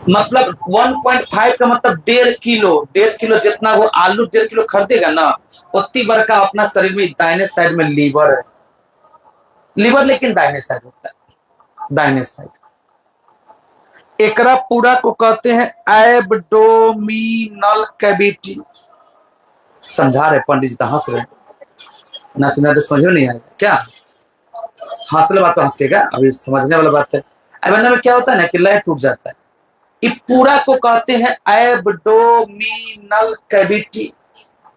मतलब 1.5 का मतलब 1.5 किलो। 1.5 किलो जितना वो आलू 1.5 किलो खरीदेगा ना, उतनी बड़ा का अपना शरीर में दाहिने साइड में लीवर है। लीवर लेकिन दाहिने साइड होता है, दाहिने साइड। एकरा पूरा को कहते हैं एब्डोमिनल कैविटी। समझा रहे पंडित जी तो हंस रहे, ना सुना तो समझ में नहीं आएगा क्या? हंसने बात तो हंसेगा, अभी समझने वाला बात है। वरना में क्या होता है ना कि लय टूट जाता है। ये पूरा को कहते हैं एब्डोमिनल कैविटी,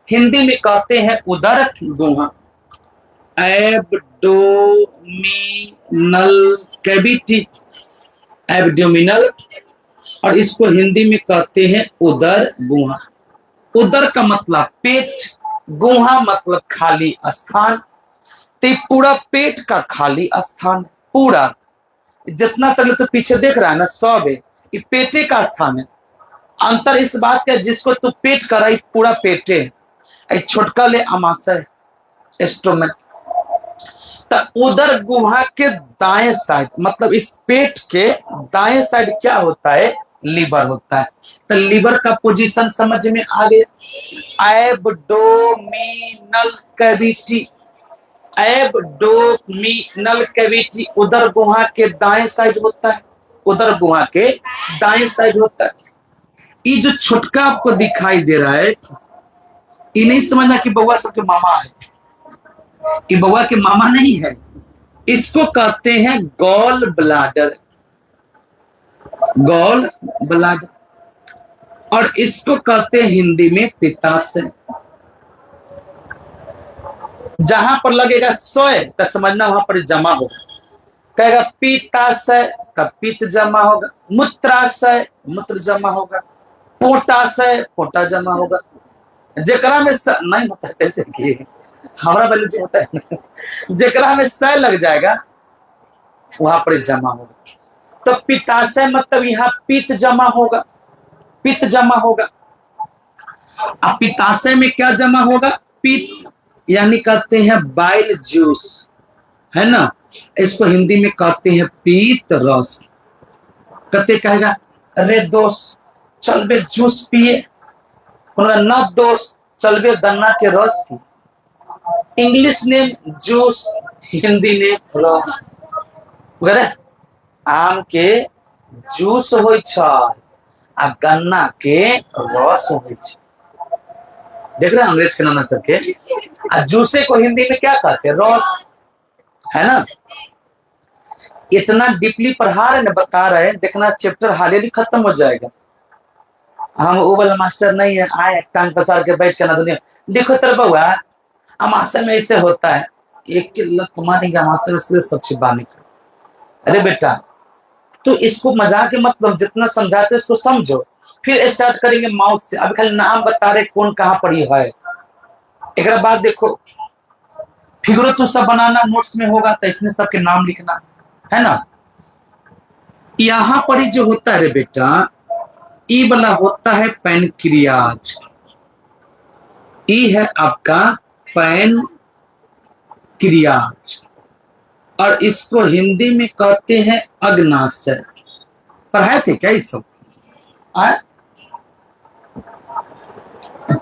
हिंदी में कहते हैं उदर गुहा। एब्डोमिनल कैविटी, एब्डोमिनल, और इसको हिंदी में कहते हैं उदर गुहा। उदर का मतलब पेट, गुहा मतलब खाली स्थान। तो पूरा पेट का खाली स्थान, पूरा जितना तक तो पीछे देख रहा है ना सब है, ये पेटे का स्थान है। अंतर इस बात का जिसको तू पेट कर रहा पूरा पेटे, छोटका ले अमाशय, स्टोमक। तो उदर गुहा के दाएं साइड, मतलब इस पेट के दाएं साइड क्या होता है? लीवर होता है। तो लीवर का पोजीशन समझ में आ गया। एब्डोमिनल कैविटी, एब्डोमिनल कैविटी उदर गुहा के दाएं साइड होता है, उदर गुहा के दाएं साइड होता है। ये जो छोटका आपको दिखाई दे रहा है, ये नहीं समझना कि बउआ सबके मामा है, ये बउआ के मामा नहीं है, इसको कहते हैं गॉल ब्लाडर, गॉल ब्लाडर। और इसको कहते हैं हिंदी में पित्ताशय। जहां पर लगेगा सोय तो समझना वहां पर जमा होगा। कहेगा पित्ताशय तब पित्त जमा होगा, मूत्राशय मूत्र जमा होगा, पोटाशय पोटा जमा होगा। जेकरा में नहीं होता कैसे कि हमारा पहले जो होता है जेकरा में स लग जाएगा वहां पर जमा होगा। तो पित्ताशय मतलब यहाँ पित्त जमा होगा, पित्त जमा होगा। अब पित्ताशय में क्या जमा होगा? पित्त, यानी कहते हैं बाइल जूस, है ना। इसको हिंदी में कहते हैं पीत रस। कहते कहेगा अरे दोस्त चल बे जूस पिए, न दोस्त चल बे गन्ना के रस की। English name juice, Hindi name रस। वगैरह आम के जूस हो आ गन्ना के रस हो। देख रहे हैं अंग्रेज के नाना सबके। जूसे को हिंदी में क्या कहते हैं? रस, है ना। इतना डीपली पढ़ा रहे ना, बता रहे हैं, देखना चैप्टर हाल ही खत्म हो जाएगा। हम वो वाला मास्टर नहीं है आए टांग पसार के बैठ के ना दुनिया देखो तर बउआ अमाशय में ऐसे होता है, एक तुम्हारी अमाशय में सब छिपाने का। अरे बेटा तो इसको मजाक मतलब जितना समझाते इसको समझो, फिर स्टार्ट करेंगे माउथ से। अब खाली नाम बता रहे कौन कहाँ पढ़ी है। एक बात देखो, फिगर तो सब बनाना नोट्स में होगा तो इसमें सबके नाम लिखना है ना। यहां पर जो होता है रे बेटा, ई वाला होता है पैनक्रियाज। ई है आपका पैनक्रियाज और इसको हिंदी में कहते हैं अग्नाशय। पढ़ाए थे क्या इस सब?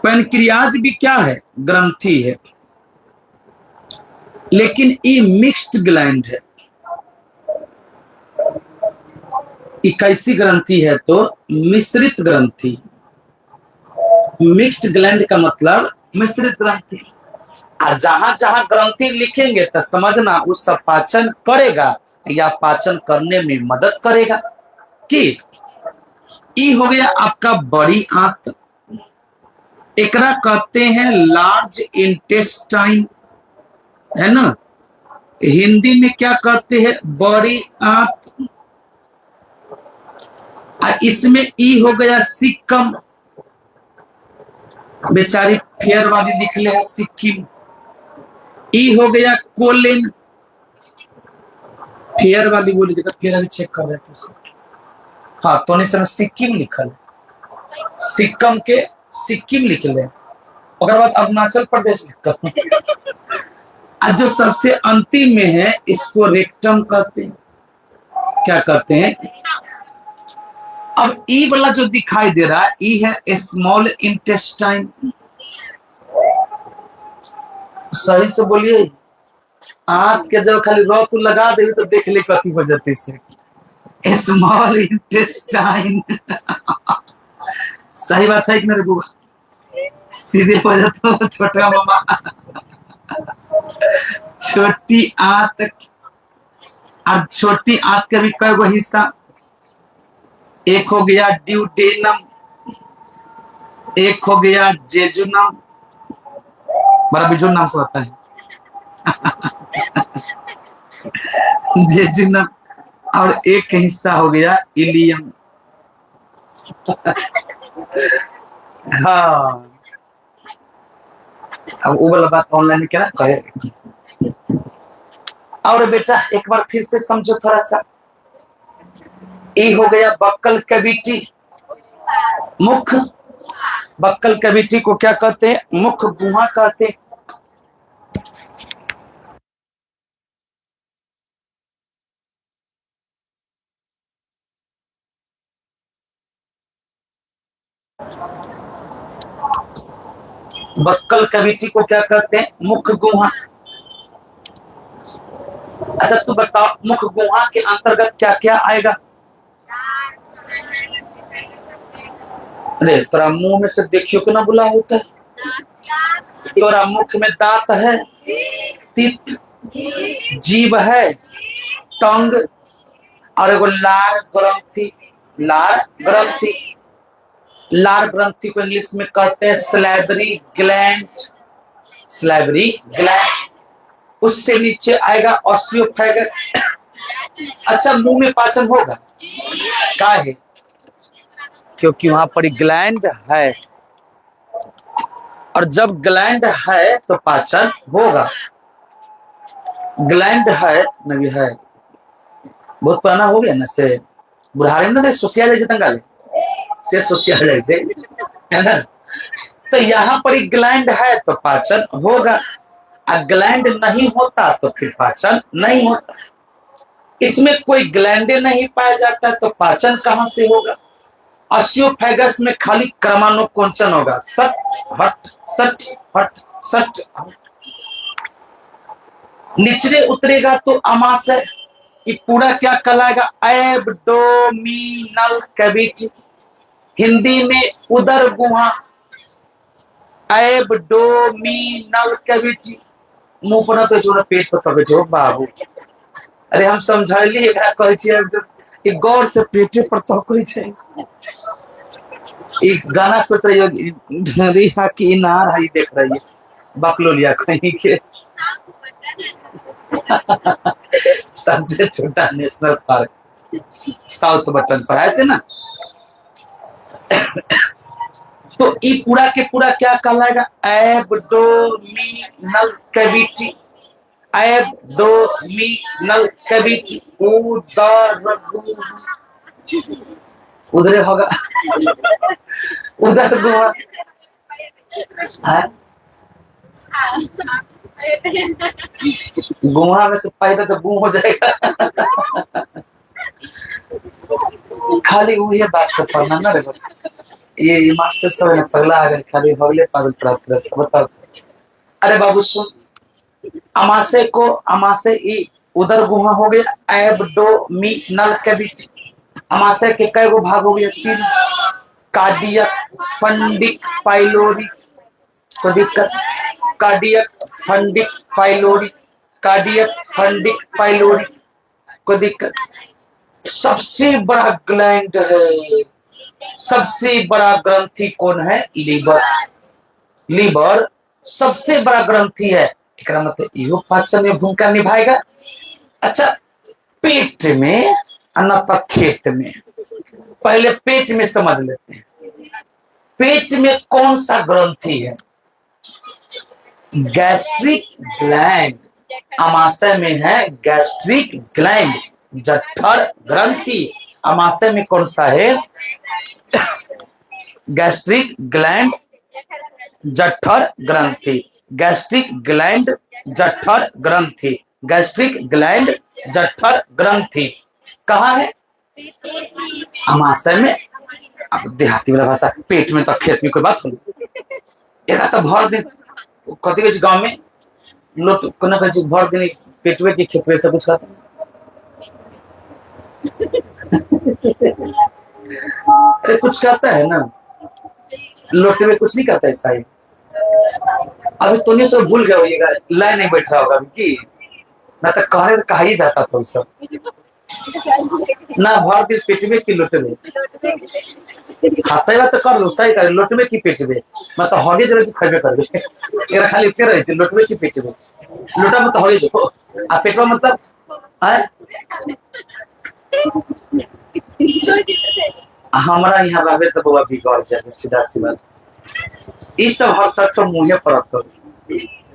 पैनक्रियाज भी क्या है? ग्रंथि है, लेकिन ये मिक्स्ड ग्लैंड है। ये कैसी ग्रंथि है? तो मिश्रित ग्रंथि। मिक्स्ड ग्लैंड का मतलब मिश्रित ग्रंथि। जहां जहां ग्रंथि लिखेंगे तो समझना उस सब पाचन करेगा या पाचन करने में मदद करेगा। कि ई हो गया आपका बड़ी आंत, एकरा कहते हैं लार्ज इंटेस्टाइन, है ना। हिंदी में क्या कहते हैं? बड़ी आंत। इसमें ई हो गया सिक्कम, बेचारी फेयर वाली लिख ले है सिक्किम। ई हो गया कोलिन, फेयर वाली बोली जगह फेयर वाली चेक कर रहे थे। हाँ तो नहीं समय सिक्किम लिखल, सिक्कम के सिक्किम लिख ले। बाद अरुणाचल प्रदेश लिखता हूँ। जो सबसे अंतिम में है इसको रेक्टम कहते हैं। क्या कहते हैं? अब ई वाला जो दिखाई दे रहा है ई है स्मॉल इंटेस्टाइन। सही से बोलिए, आंत के जब खाली रौ तू लगा दे तो देख ले कथी हो जाती से स्मॉल इंटेस्टाइन। सही बात है कि मेरे बुआ? सीधे हो जाता हूँ छोटा मामा। छोटी आंत, अब छोटी आंत के भी कई गो हिस्सा। एक हो गया ड्यूडेनम, एक हो गया जेजुनम, बड़ा बिजोन नाम से होता है। जेजुनम, और एक हिस्सा हो गया इलियम। हाँ अब वो वाला बात ऑनलाइन क्या कहे। और बेटा एक बार फिर से समझो थोड़ा सा। ये हो गया बक्कल कैविटी, मुख। बक्कल कैविटी को क्या कहते हैं? मुख गुहा कहते हैं। बक्कल कैविटी को क्या कहते हैं? मुख गुहा। अच्छा तू बताओ मुख गुहा के अंतर्गत क्या क्या आएगा? अरे तोरा मुंह में से देखियो कि ना बुला होता है। तोरा मुख में दांत है, तीत जीभ है, टंग, और एगो लार ग्रंथि। लार ग्रंथि, लार ग्रंथि को इंग्लिश में कहते हैं स्लैबरी ग्लैंड। स्लैबरी ग्लैंड। उससे नीचे आएगा ऑस्टियोफेगस। अच्छा, मुंह में पाचन होगा क्या है? क्योंकि वहां पर ग्लैंड है, और जब ग्लैंड है तो पाचन होगा। ग्लैंड है नहीं है, बहुत पुराना हो गया ना से, बुढ़ारे में ना सोसिया जाए तंगाले से सोसिया जाए से, है ना? तो यहाँ पर ग्लैंड है तो पाचन होगा, और ग्लैंड नहीं होता तो फिर पाचन नहीं होता। इसमें कोई ग्लैंडे नहीं पाया जाता तो पाचन कहां से होगा? ऑस्टियोफेगस में खाली क्रमानुकुंचन होगा, सट हट सट हट सट। निचले उतरेगा तो अमाशय। ये पूरा क्या कहलाएगा? एब्डोमिनल कैविटी, हिंदी में उदर गुहा। एब्डोमिनल कैविटी, मुंह पर तो जो पेट पर तब जो बाबू। अरे हम समझाइली एकरा कहै छियै कि गौर से पेटे पर तो कहै छै। एक गाना सुन रही होगी, ढरिया की नार है, देख रही है बकलोलिया कहीं के। सबसे छोटा नेशनल पार्क साउथ बटन पर आए थे ना। तो ये पूरा के पूरा क्या कहलाएगा? Abdominal cavity. एब्डोमिनल कैविटी, उधर होगा उधर गुहा है। गुहा में से पैदा तो गुम हो जाएगा। खाली वही बात से पढ़ना ना रे। ये मास्टर सब ने पगला आ गए, खाली हगले पागल प्राप्त करते बताओ। अरे बाबू सुन, अमाशय को, अमाशय ई उदर गुहा हो गया, एब्डोमिनल कैविटी। अमाशय के कई गो भाग हो गया? 3। Cardiac, fundic, pylori. तो दिक्कत, cardiac, fundic, pylori, cardiac, fundic, pylori को दिक्कत। सबसे बड़ा ग्लैंड है, सबसे बड़ा ग्रंथि कौन है? लीवर। लीवर सबसे बड़ा ग्रंथि है, एकरा मतलब इहो पाचन में भूमिका निभाएगा। अच्छा, पेट में अन्नता खेत में, पहले पेट में समझ लेते हैं। पेट में कौन सा ग्रंथि है? Gastric gland. अमाशय में है गैस्ट्रिक ग्लैंड, जठर ग्रंथि। अमाशय में कौन सा है? गैस्ट्रिक ग्लैंड, जठर ग्रंथि। गैस्ट्रिक ग्लैंड, जठर ग्रंथि। गैस्ट्रिक ग्लैंड, जठर ग्रंथि कहाँ है? अमाशय में। अब देहाती वाला भाषा, पेट में तो खेत में कोई बात हो, एक तो भर दिन कथी कहै छै गांव में लोग कोना कहै छै, भर दिन पेटवे के खेतवे सब कुछ खाता। अरे कुछ कहता है ना, लोटवे कुछ नहीं कहता है साहिब। अभी तो नहीं सब भूल गए होइएगा, लाइन नहीं बैठ रहा होगा अभी की ना, तो कहने तो कहा ही जाता था सब ना, भर दिन पेटवे की लोटवे। हंसैला तो कर लो, सही कर, लोटवे की पेटवे मतलब हगे जरे तू खैबे करबे। एकरा खाली के रहे छै लोटवे की पेटवे, लोटा में तो हगे जो आ पेटवा मतलब है। हमारा यहाँ रहबे तो बउआ बिगड़ जाए, सीधा सीधा। ई सब हर सठ मुंहे पर तो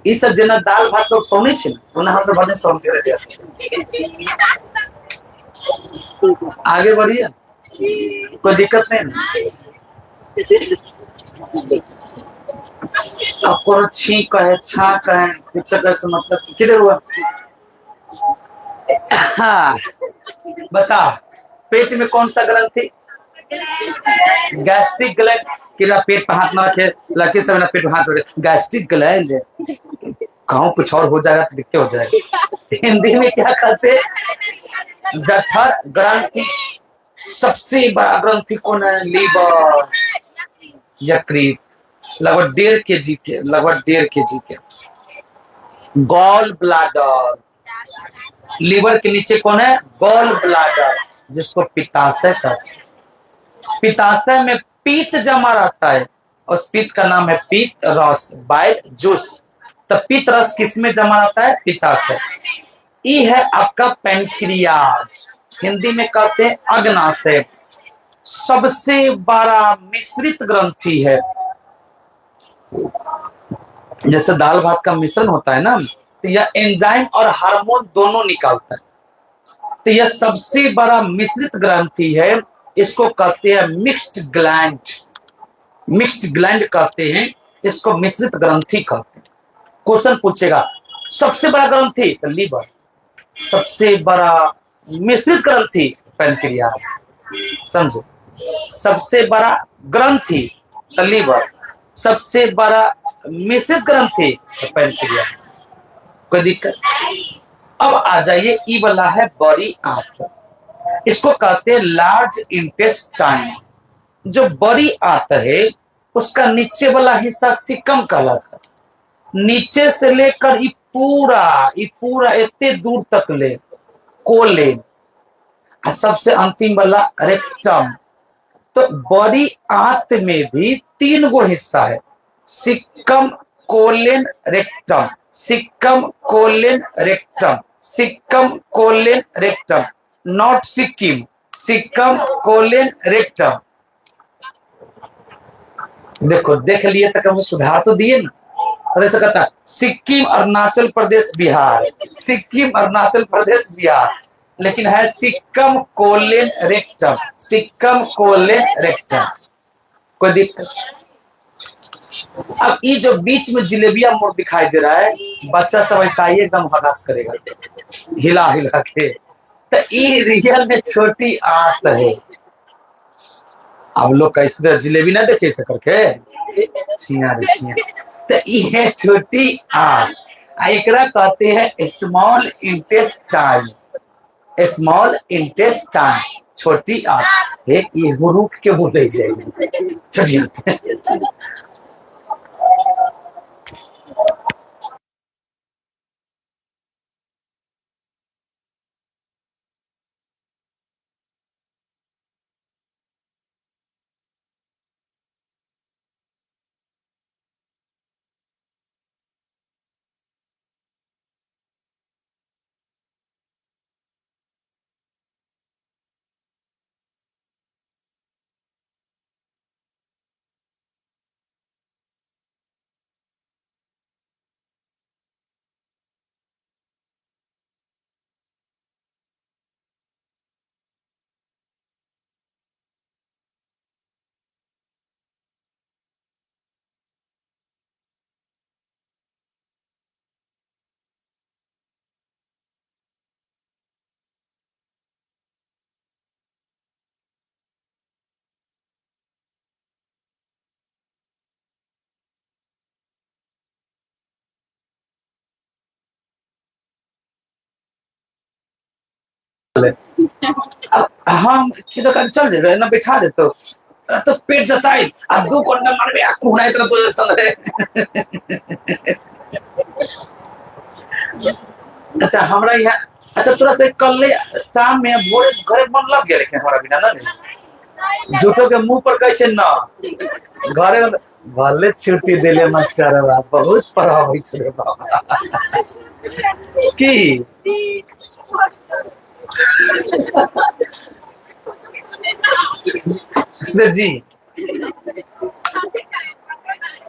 ई सब जना दाल भात लोग सोने छै ओना हम सब बने सोनते रह जाए। आगे बढ़िए, कोई दिक्कत नहीं ना। अब कौन छी कहे, छा कहे, कुछ कैसे मतलब किधर हुआ? हाँ बता, पेट में कौन सा ग्रंथि? Gastric gland. किला पेट पर हाथ ना रखे, लड़के सब ना पेट पर हाथ रखे, गैस्ट्रिक ग्लैंड कहूँ कुछ और हो जाएगा तो दिक्कत हो जाएगा। हिंदी में क्या कहते? जठर ग्रंथि। सबसे बड़ा ग्रंथि कौन है? लीवर, यकृत, लगभग 1.5 kg के, लगभग 1.5 kg के। गॉल ब्लाडर, लीवर के नीचे कौन है? गॉल ब्लाडर, जिसको पित्ताशय कहते हैं। पित्ताशय में पीत जमा रहता है, उस पीत का नाम है पीत रस, बाइल जूस। तो पीत रस किसमें जमा रहता है? पित्ताशय। ई है आपका पेनक्रियाज, हिंदी में कहते हैं अग्नाशय। सबसे बड़ा मिश्रित ग्रंथि है। जैसे दाल भात का मिश्रण होता है ना, तो यह एंजाइम और हार्मोन दोनों निकालता है। तो यह सबसे बड़ा मिश्रित ग्रंथि है। इसको कहते हैं मिक्स्ड ग्लैंड। मिक्स्ड ग्लैंड कहते हैं इसको, मिश्रित ग्रंथि कहते हैं। क्वेश्चन पूछेगा सबसे बड़ा ग्रंथि तो लीवर, सबसे बड़ा मिश्रित ग्रंथि पैनक्रियाज। समझो, सबसे बड़ा ग्रंथि तो लीवर, सबसे बड़ा मिश्रित ग्रंथि तो पैनक्रियाज। कोई दिक्कत? अब आ जाइए, ई वाला है बड़ी आंत। इसको कहते हैं लार्ज इंटेस्टाइन। जो बड़ी आंत है उसका नीचे वाला हिस्सा सिकम कहलाता है। नीचे से लेकर ये पूरा इतने दूर तक ले कोलेन, और सबसे अंतिम वाला रेक्टम। तो बड़ी आंत में भी 3 गो हिस्सा है, सिक्कम, कोलेन, रेक्टम। सिक्कम, कोलेन, रेक्टम। सिक्कम, कोलेन, रेक्टम। नॉट सिक्किम, सिक्कम, कोलेन, रेक्टम। देखो, देख लिए तक हमसे सुधार तो दिए ना। और ऐसा कहता है सिक्किम, अरुणाचल प्रदेश, बिहार। सिक्किम, अरुणाचल प्रदेश, बिहार, लेकिन है सिक्कम, कोलेन, रेक्टम। सिक्कम, कोलेन, रेक्टम। कोई दिक्कत? अब ये जो बीच में जिलेबिया मोड़ दिखाई दे रहा है, बच्चा सब ऐसा ही एकदम हदास करेगा हिला हिला के। तो ये रियल में छोटी आंत है। अब लोग कैसे जिलेबी ना देखे ऐसे करके छिया रे छिया। तो ये छोटी आंत, एकरा कहते हैं स्मॉल इंटेस्टाइन। स्मॉल इंटेस्टाइन, छोटी आंत। एक ये रुक के बोले जाएगी चलिए। अब हम किधर कर चल जाए ना, बैठा दे तो पेट जताई आ 2 कोना मारबे आ कुहना इतना तो संग है। अच्छा हमरा यहाँ, अच्छा तोरा से कल शाम में भोरे घरे मन लग गया, लेकिन हमारा बिना ना झूठो के मुंह पर कहे ना घरे भले छुट्टी देले मास्टर बा, बहुत पढ़ाबै छे बाबा की। जी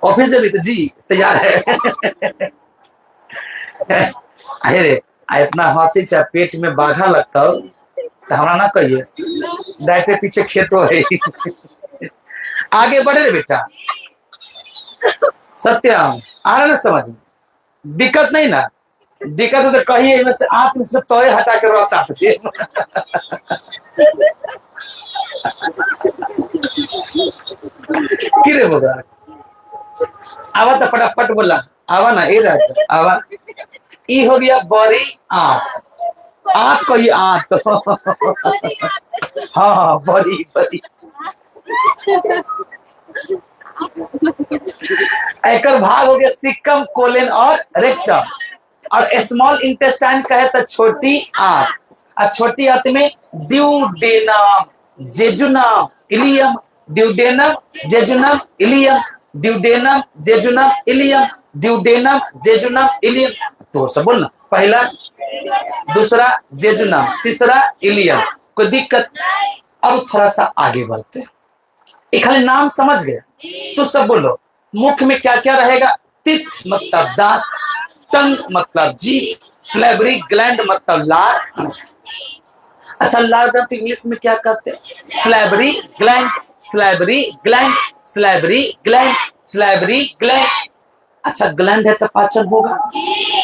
ऑफिस से भी तो जी तैयार है। अरे इतना हंसी छा, पेट में बाघा लगता हो तो हमारा ना कहिए, दाएं पीछे खेतो है। आगे बढ़े रे बेटा, सत्यम आ रहा ना समझ में? दिक्कत नहीं ना? दिक्कत हो तो कहिए, में से आप में से तोय हटा के रस आप दे। कि रे बोला आवा तो फटाफट बोला, आवा ना ए राज आवा। ई हो गया बड़ी आंत। आंत कही आंत। हाँ हाँ बड़ी बड़ी। एक भाग हो गया सिक्कम, कोलेन और रेक्टम। और स्मॉल इंटेस्टाइन कहे तो छोटी आंत, और छोटी आंत में duodenum, jejunum, ileum, duodenum, jejunum, ileum, duodenum, jejunum, ileum, duodenum, jejunum, ileum. तो सब बोलना, पहला, दूसरा जेजुनम, तीसरा इलियम। कोई दिक्कत? अब थोड़ा सा आगे बढ़ते हैं। ये खाली नाम समझ गए तो सब बोलो। मुख में क्या क्या रहेगा? तित मतलब दांत, टंग मतलब जीभ, स्लेवरी ग्लैंड मतलब लार। अच्छा, लार ग्रंथि इंग्लिश में क्या कहते हैं? Salivary gland, salivary gland, salivary gland, salivary gland. अच्छा, ग्लैंड है तो पाचन होगा।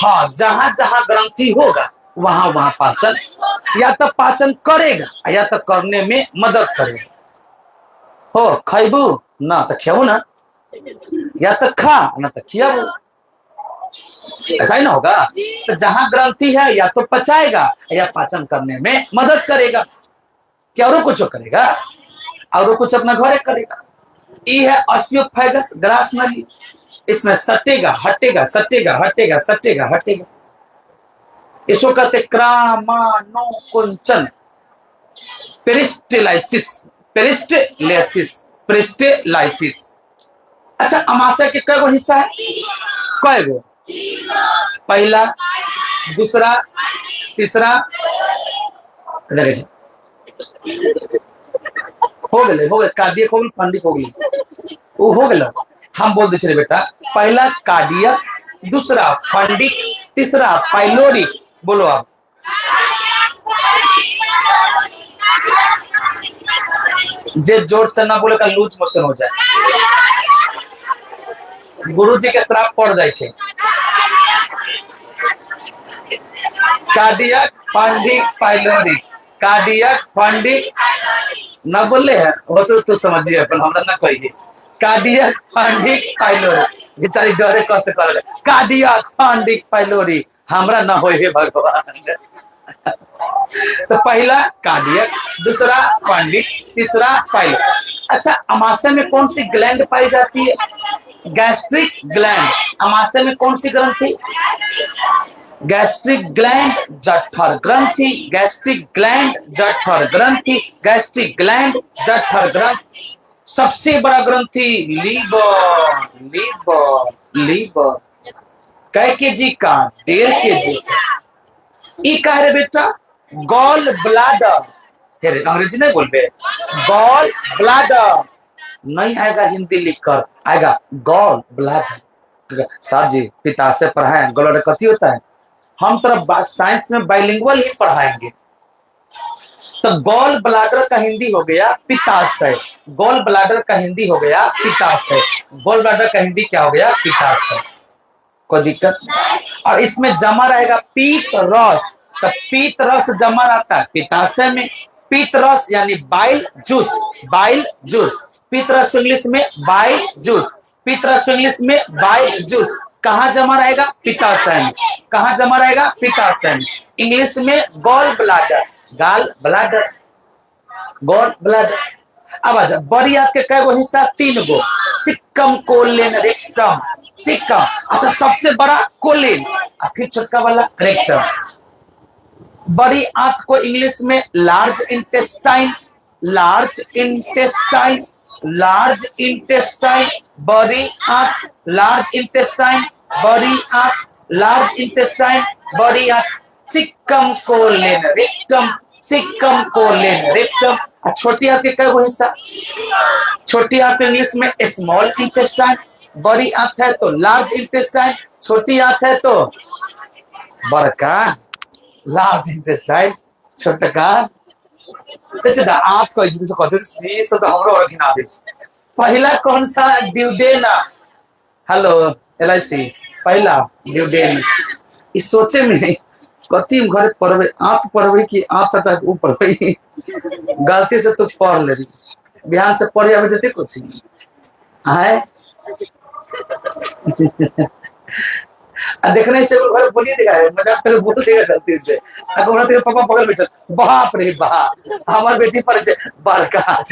हाँ, जहां जहां ग्रंथि होगा वहां वहां पाचन, या तो पाचन करेगा या तो करने में मदद करेगा। हो खैबू ना तो खेबू ना, या तो खा ना तो खियाबू, ऐसा ही ना होगा। तो जहां ग्रंथि है या तो पचाएगा या पाचन करने में मदद करेगा, क्या और कुछ करेगा? और कुछ अपना घरे करेगा। ये है ऑस्टियोफैगस ग्रास नली। इसमें सटेगा हटेगा, सटेगा हटेगा, सटेगा हटेगा। इसको कहते क्रामानोकुंचन, पेरिस्टेलाइसिस, पेरिस्टेलाइसिस, पेरिस्टेलाइसिस। अच्छा, अमाशय के कई गो हिस्सा है? कई गो? पहला, दूसरा, तीसरा, हो गए, हो गए, कार्डियक हो गई, फंडिक हो गई, वो हो गए। हम बोल दे बेटा, पहला कार्डियक, दूसरा फंडिक, तीसरा पाइलोरिक। बोलो आप। जे जोर से ना बोले का लूज मोशन हो जाए, गुरु जी के श्राप पड़ जाए छे। Cardiac, fundic, pyloric, cardiac, fundic ना बोले है वो तो समझिए अपन, हमरा ना कहिए। कार्डियक, फंडिक, पाइलोरिक, बेचारी डरे कैसे कर रहे। कार्डियक, फंडिक, पाइलोरिक, हमरा ना होए भगवान। तो पहला कार्डियक, दूसरा फंडिक, तीसरा पाइलोरिक। अच्छा, अमाशय में कौन सी ग्लैंड पाई जाती है? Gastric gland. अमाशय में कौन सी ग्रंथि? गैस्ट्रिक ग्लैंड, जठर ग्रंथि, गैस्ट्रिक ग्लैंड, जठर ग्रंथि, गैस्ट्रिक ग्लैंड, जठर ग्रंथि। सबसे बड़ा ग्रंथि लीवर, लीवर, लीवर। कै केजी का? 1.5 केजी। ई का है बेटा? Gall bladder. अंग्रेजी नहीं बोलबे? गॉल ब्लाडर नहीं आएगा, हिंदी लिखकर आएगा गॉल ब्लाडर। साहब जी पिताशय पढ़ाए, गॉल ब्लाडर कथी होता है? हम तरफ साइंस में बाइलिंगुअल ही पढ़ाएंगे। तो गॉल ब्लाडर का हिंदी हो गया पित्ताशय, गॉल ब्लाडर का हिंदी हो गया पित्ताशय, गॉल ब्लाडर का हिंदी क्या हो गया? पित्ताशय। कोई दिक्कत? और इसमें जमा रहेगा पीत रस, तो पीत रस जमा रहता है पित्ताशय में। पीत रस यानी बाइल जूस, बाइल जूस। पीत रस को इंग्लिश में बाइल जूस, पीत रस को इंग्लिश में बाइल जूस। कहाँ जमा रहेगा? पित्ताशय में। कहाँ जमा रहेगा? पित्ताशय में। इंग्लिश में gall bladder, gall bladder, gall bladder. अब आ जा, बड़ी आंत के कई गो हिस्सा? 3 गो। सिक्कम, कोलेन, रेक्टम। सिक्कम, अच्छा सबसे बड़ा कोलेन, और फिर छोटका वाला रेक्टम। बड़ी आंत को इंग्लिश में large intestine, large intestine, large intestine. बड़ी आंत, लार्ज इंटेस्टाइन, बड़ी आंत, लार्ज इंटेस्टाइन, बड़ी आंत। सिक्कम, कोलेन, रेक्टम, सिक्कम, कोलेन, रेक्टम। और छोटी आंत के कई गो हिस्सा? छोटी आंत इंग्लिश में स्मॉल इंटेस्टाइन, बड़ी आंत है तो लार्ज इंटेस्टाइन, छोटी आंत है तो बड़का लार्ज इंटेस्टाइन, छोटका। अच्छा, आंत को ऐसे कहते हैं, ये सब हमरो और घिना दे। पहला कौन सा? ड्यूडेना। हेलो LIC, पहला ड्यूडेन। इस सोचे में नहीं कथी घर पढ़वे, आंत पढ़वे की आंत तक ऊपर गलती से तो पढ़ ले, बिहान से पढ़े अभी देते कुछ है। देखने से घर बोलिए दिखा है, मजाक कर बोल देगा गलती से। पापा पकड़ में चल, बाप रे बाप, हमार बेटी पर बड़का।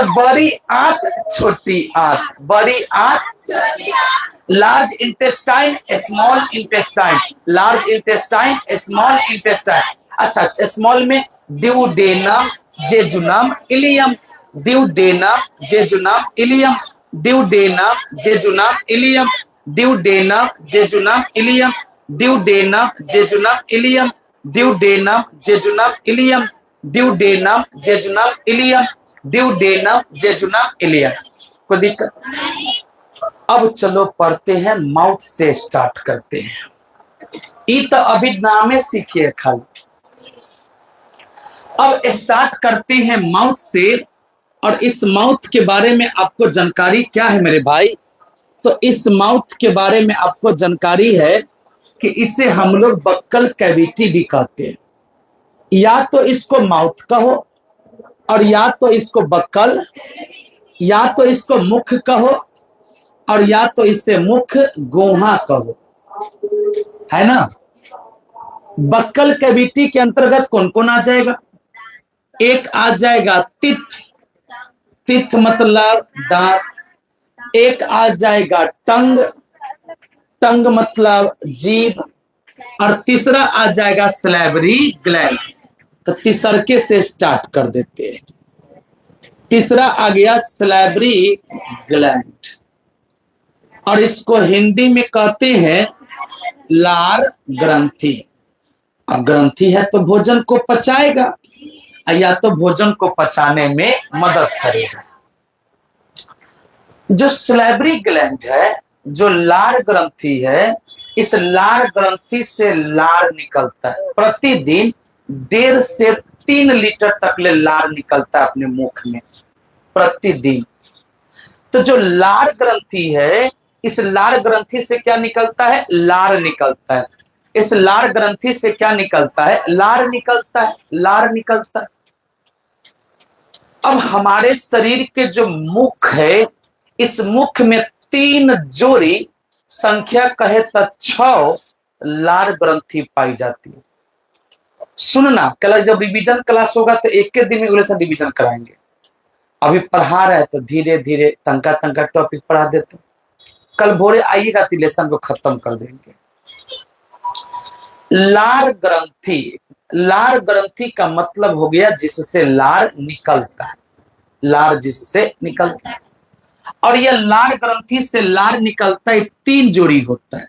बड़ी आंत, छोटी आंत, बड़ी आंत, large intestine, small intestine, large intestine, small intestine. अच्छा, स्मॉल में duodenum, jejunum, ileum, duodenum, jejunum, ileum, duodenum, jejunum, ileum, duodenum, jejunum, ileum, duodenum, jejunum, ileum, duodenum, jejunum, ileum, duodenum, jejunum, ileum, duodenum, jejunum, ileum. कोई दिक्कत? अब चलो पढ़ते हैं, mouth से start करते हैं। ये तो अभी नामे सीखिए खाली। अब स्टार्ट करते हैं माउथ से। और इस माउथ के बारे में आपको जानकारी क्या है मेरे भाई? तो इस माउथ के बारे में आपको जानकारी है कि इसे हम लोग बक्कल कैविटी भी कहते हैं। या तो इसको माउथ कहो, और या तो इसको बक्कल, या तो इसको मुख कहो, और या तो इससे मुख गोहा कहो, है ना। बक्कल कैविटी के अंतर्गत कौन कौन आ जाएगा? एक आ जाएगा तिथ, तिथ मतलब दांत। एक आ जाएगा टंग, टंग मतलब जीभ। और तीसरा आ जाएगा स्लैबरी ग्लैंड। तो तीसरके से स्टार्ट कर देते हैं। तीसरा आ गया स्लैबरी ग्लैंड, और इसको हिंदी में कहते हैं लार ग्रंथि। अब ग्रंथि है तो भोजन को पचाएगा, या तो भोजन को पचाने में मदद करेगा। जो स्लैबरी ग्लैंड है, जो लार ग्रंथि है, इस लार ग्रंथि से लार निकलता है। प्रतिदिन 1.5 से 3 लीटर तक ले लार निकलता है अपने मुख में प्रतिदिन। तो जो लार ग्रंथि है, इस लार ग्रंथि से क्या निकलता है? लार निकलता है। इस लार ग्रंथि से क्या निकलता है? लार निकलता है, लार निकलता है। अब हमारे शरीर के जो मुख है, इस मुख में 3 जोड़ी, संख्या कहे तो 6 लार ग्रंथि पाई जाती है। सुनना, कल जब रिवीजन क्लास होगा तो एक के दिन में अगले से रिवीजन कराएंगे। अभी पढ़ा रहे तो धीरे धीरे तंका तंका टॉपिक पढ़ा देते। कल भोरे आइएगा तो लेसन को खत्म कर देंगे। लार ग्रंथि, लार ग्रंथि का मतलब हो गया जिससे लार निकलता है, लार जिससे निकलता है। और यह लार ग्रंथि से लार निकलता है 3 जोड़ी होता है,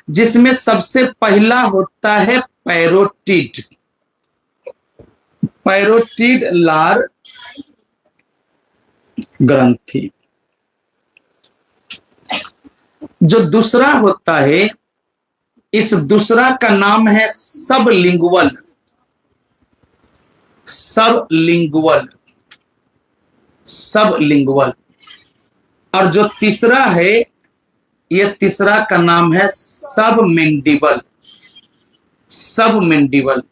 जिसमें सबसे पहला होता है पैरोटिड, पैरोटिड लार ग्रंथि। जो दूसरा होता है, इस दूसरा का नाम है सबलिंगुअल, सबलिंगुअल, सबलिंगुअल। और जो तीसरा है, यह तीसरा का नाम है सबमेंडिबल, सबमेंडिबल।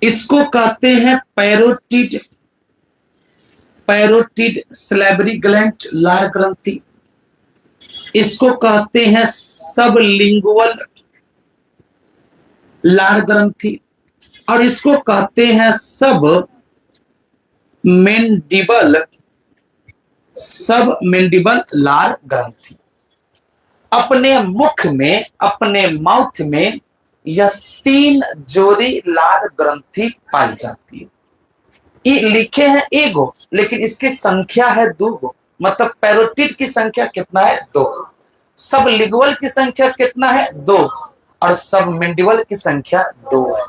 इसको कहते हैं पैरोटिड, पैरोटिड स्लैबरी ग्लैंड लार ग्रंथि। इसको कहते हैं सबलिंगुअल लार ग्रंथि, और इसको कहते हैं सब मेंडिबल, सब मेंडिबल लार ग्रंथि। अपने मुख में, अपने माउथ में यह 3 जोड़ी लार ग्रंथि पाई जाती है। ये लिखे हैं एगो, लेकिन इसकी संख्या है 2। मतलब पैरोटिड की संख्या कितना है? 2। सब लिंगुअल की संख्या कितना है? 2। और सब मेंडिबल की संख्या 2 है।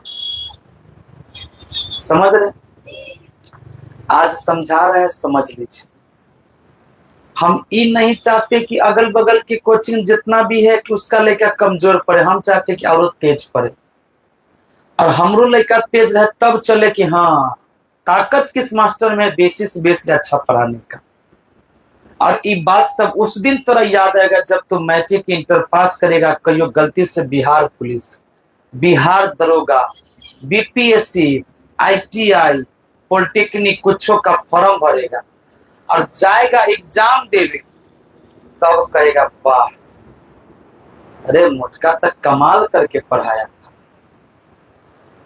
समझ रहे? आज समझा रहे हैं, समझ लीजिए। हम ये नहीं चाहते कि अगल बगल की कोचिंग जितना भी है कि उसका लेकर कमजोर पड़े। हम चाहते कि और तेज पड़े, और हमरो लेकर तेज रहे तब चले कि हाँ ताकत किस मास्टर में, बेसिस बेस अच्छा पढ़ाने का। और ये बात सब उस दिन तोरा याद आएगा जब तू मैट्रिक इंटर पास करेगा, कहियो गलती से बिहार पुलिस, बिहार दरोगा, बीपीएससी, आईटीआई, पॉलिटेक्निक कुछों का फॉर्म भरेगा और जाएगा एग्जाम देने, तब कहेगा वाह, अरे मोटका तक कमाल करके पढ़ाया था।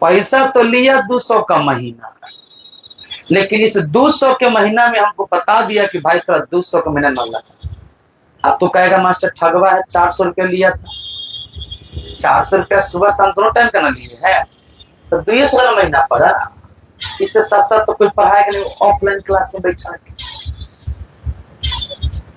पैसा तो लिया 200 का महीना, लेकिन इस 200 के महीना में हमको बता दिया कि भाई तेरा 200 का महीना न लगा। अब तो कहेगा मास्टर ठगवा है, 400 रुपया लिया था। 400 रुपया सुबह शाम दोनों टाइम का ना लिए है, तो 200 का महीना पड़ा। इससे सस्ता तो कोई पढ़ाएगा नहीं ऑफलाइन क्लास में बैठा के।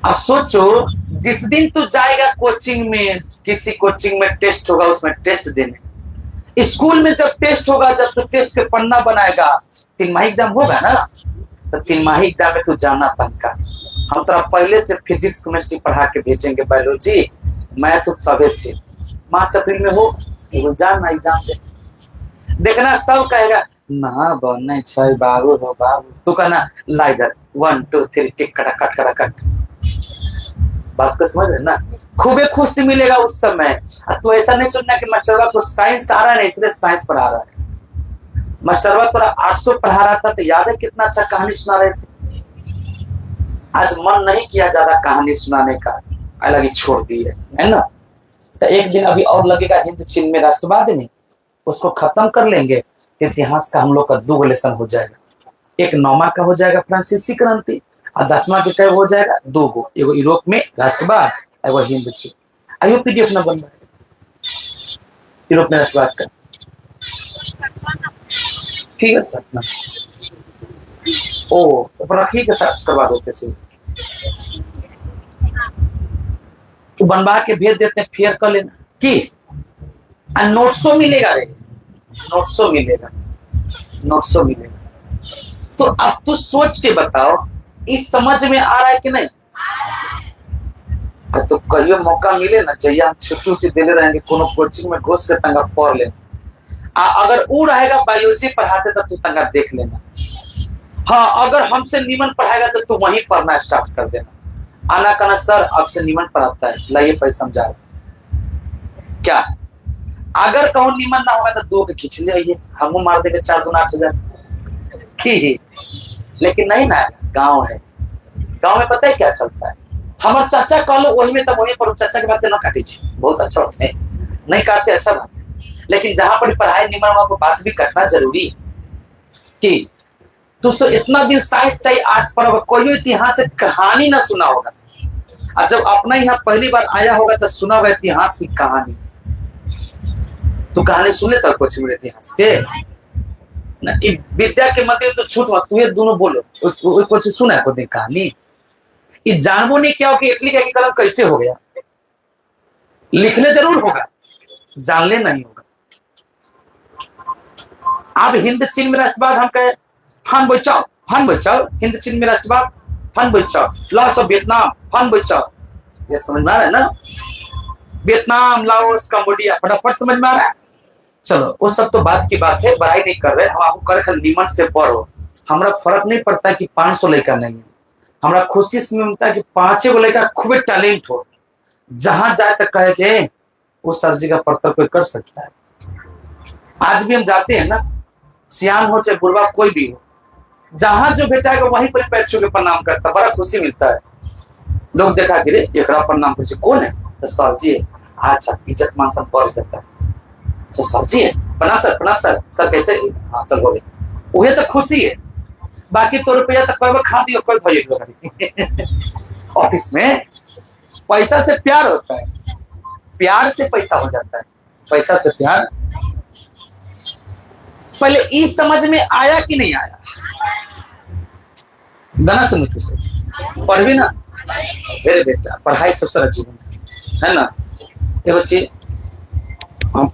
अब सोचो, जिस दिन तू जाएगा कोचिंग में, किसी कोचिंग में टेस्ट होगा, उसमें टेस्ट देने, स्कूल में जब टेस्ट होगा, जब तू टेस्ट के पन्ना बनाएगा, 3 माही एग्जाम होगा ना, तो 3 माही एग्जाम में तू जाना तनका। हम तो पहले से फिजिक्स केमिस्ट्री पढ़ा के भेजेंगे, बायोलॉजी मैथ सबे छे। मार्च अप्रैल में हो जाना एग्जाम दे, देखना सब कहेगा ना बनने छै बाबू हो बाबू, तू कहना ला इधर 1 2 3 टिक कटा कट कटा कट। बात को समझ रहे ना, खूबे खुशी मिलेगा उस समय। तो ऐसा नहीं सुनना कि मास्टरवा को साइंस आ रहा है इसलिए साइंस पढ़ा रहा है। मास्टरवा तोरा 800 पढ़ा रहा था तो याद है कितना अच्छा कहानी सुना रहे थे। आज मन नहीं किया ज्यादा कहानी सुनाने का, अलग छोड़ दी है ना। तो एक दिन अभी और लगेगा हिंद चीन में राष्ट्रवाद में, उसको खत्म कर लेंगे। इतिहास का हम लोग का 2 लेसन हो जाएगा, एक 9वां का हो जाएगा फ्रांसीसी क्रांति, और 10वां के हो जाएगा 2 गो, एगो यूरोप में राष्ट्रवाद, एगो हिंद चीन। आइयो पीडीएफ न बन रहा है यूरोप में राष्ट्रवाद का, ठीक है सर ना। ओ रखिए के साथ करवा दो कैसे, तो बनवा के भेज देते हैं, फेयर कर लेना कि नोट्सो मिलेगा रे, नोट्सो मिलेगा, नोट्सो मिलेगा। तो अब तू सोच के बताओ, इस समझ में आ रहा है कि नहीं? तो कहियो मौका मिले ना, चाहिए हम छुट्टी देते रहेंगे, कोनो कोचिंग में घुस के तंगा पढ़ लेना। अगर वो रहेगा बायोलॉजी पढ़ाते तब तू तंगा देख लेना। हाँ, अगर हमसे नीमन पढ़ाएगा तो तू वहीं पढ़ना स्टार्ट कर देना। आना कहना सर आपसे नीमन पढ़ाता है, लाइए पैसा समझा क्या। अगर कहूँ नीमन ना होगा तो 2 के खींच ले, हम मार देंगे 4 दूना 8,000 की। लेकिन नहीं ना, गांव है, गांव में पता है क्या चलता है। हमारे चाचा कह लो वही में, तब वही पर चाचा के बात ना काटे, बहुत अच्छा होता है, नहीं काटते अच्छा बात है। लेकिन जहां पर पढ़ाई निमन वहां पर बात भी करना जरूरी कि दोस्तों इतना दिन साइंस से आर्ट्स पर कोई इतिहास से कहानी ना सुना होगा, और जब अपना यहाँ पहली बार आया होगा तो सुना होगा इतिहास की कहानी। तू कहानी सुने तो कुछ मिले इतिहास के ना, विद्या के मध्य तो छूट मत, तू ये दोनों बोलो कुछ सुना है खुद कहानी। ये जानबो नहीं क्या हो कि इटली का कलम कैसे हो गया, लिखने जरूर होगा, जानले नहीं होगा। अब हिंद चीन में राष्ट्रवाद हम कहे फन बचाओ, हिंद चीन में राष्ट्रवाद फन बचाओ, लॉस ऑफ वियतनाम फन बचाओ, ये समझ में आ रहा है ना। वियतनाम, लाओस, कंबोडिया फटाफट समझ में आ रहा है। चलो वो सब तो बात की बात है, बड़ाई नहीं कर रहे हम, आपको कर खाली नीमन से पढ़ो। हमारा फर्क नहीं पड़ता कि 500 लड़का नहीं है, हमारा खुशी से मिलता है कि 5 गो लड़का खूब टैलेंट हो, जहां जाए तक कहे के वो सर जी का पढ़ता कोई कर सकता है। आज भी हम जाते हैं ना, सियान हो चाहे बुढ़वा कोई भी हो, जहां जो बेटा वहीं पर पैर छू के प्रणाम करता, बड़ा खुशी मिलता है। लोग देखा कि रे एकरा प्रणाम कर कौन है, तो सर जी है। अच्छा, इज्जत मान सब बढ़ जाता है, तो सर जी है, प्रणाम सर कैसे, हाँ चल हो गए, वही तो खुशी है। बाकी तो रुपया तक कोई खा दियो, कोई भाई ऑफिस में पैसा से प्यार होता है, प्यार से पैसा हो जाता है, पैसा से प्यार। पहले इस समझ में आया कि नहीं आया? गाना सुनो तुझसे पढ़ भी ना, मेरे बेटा पढ़ाई सबसे अच्छी है ना। ये बच्चे हम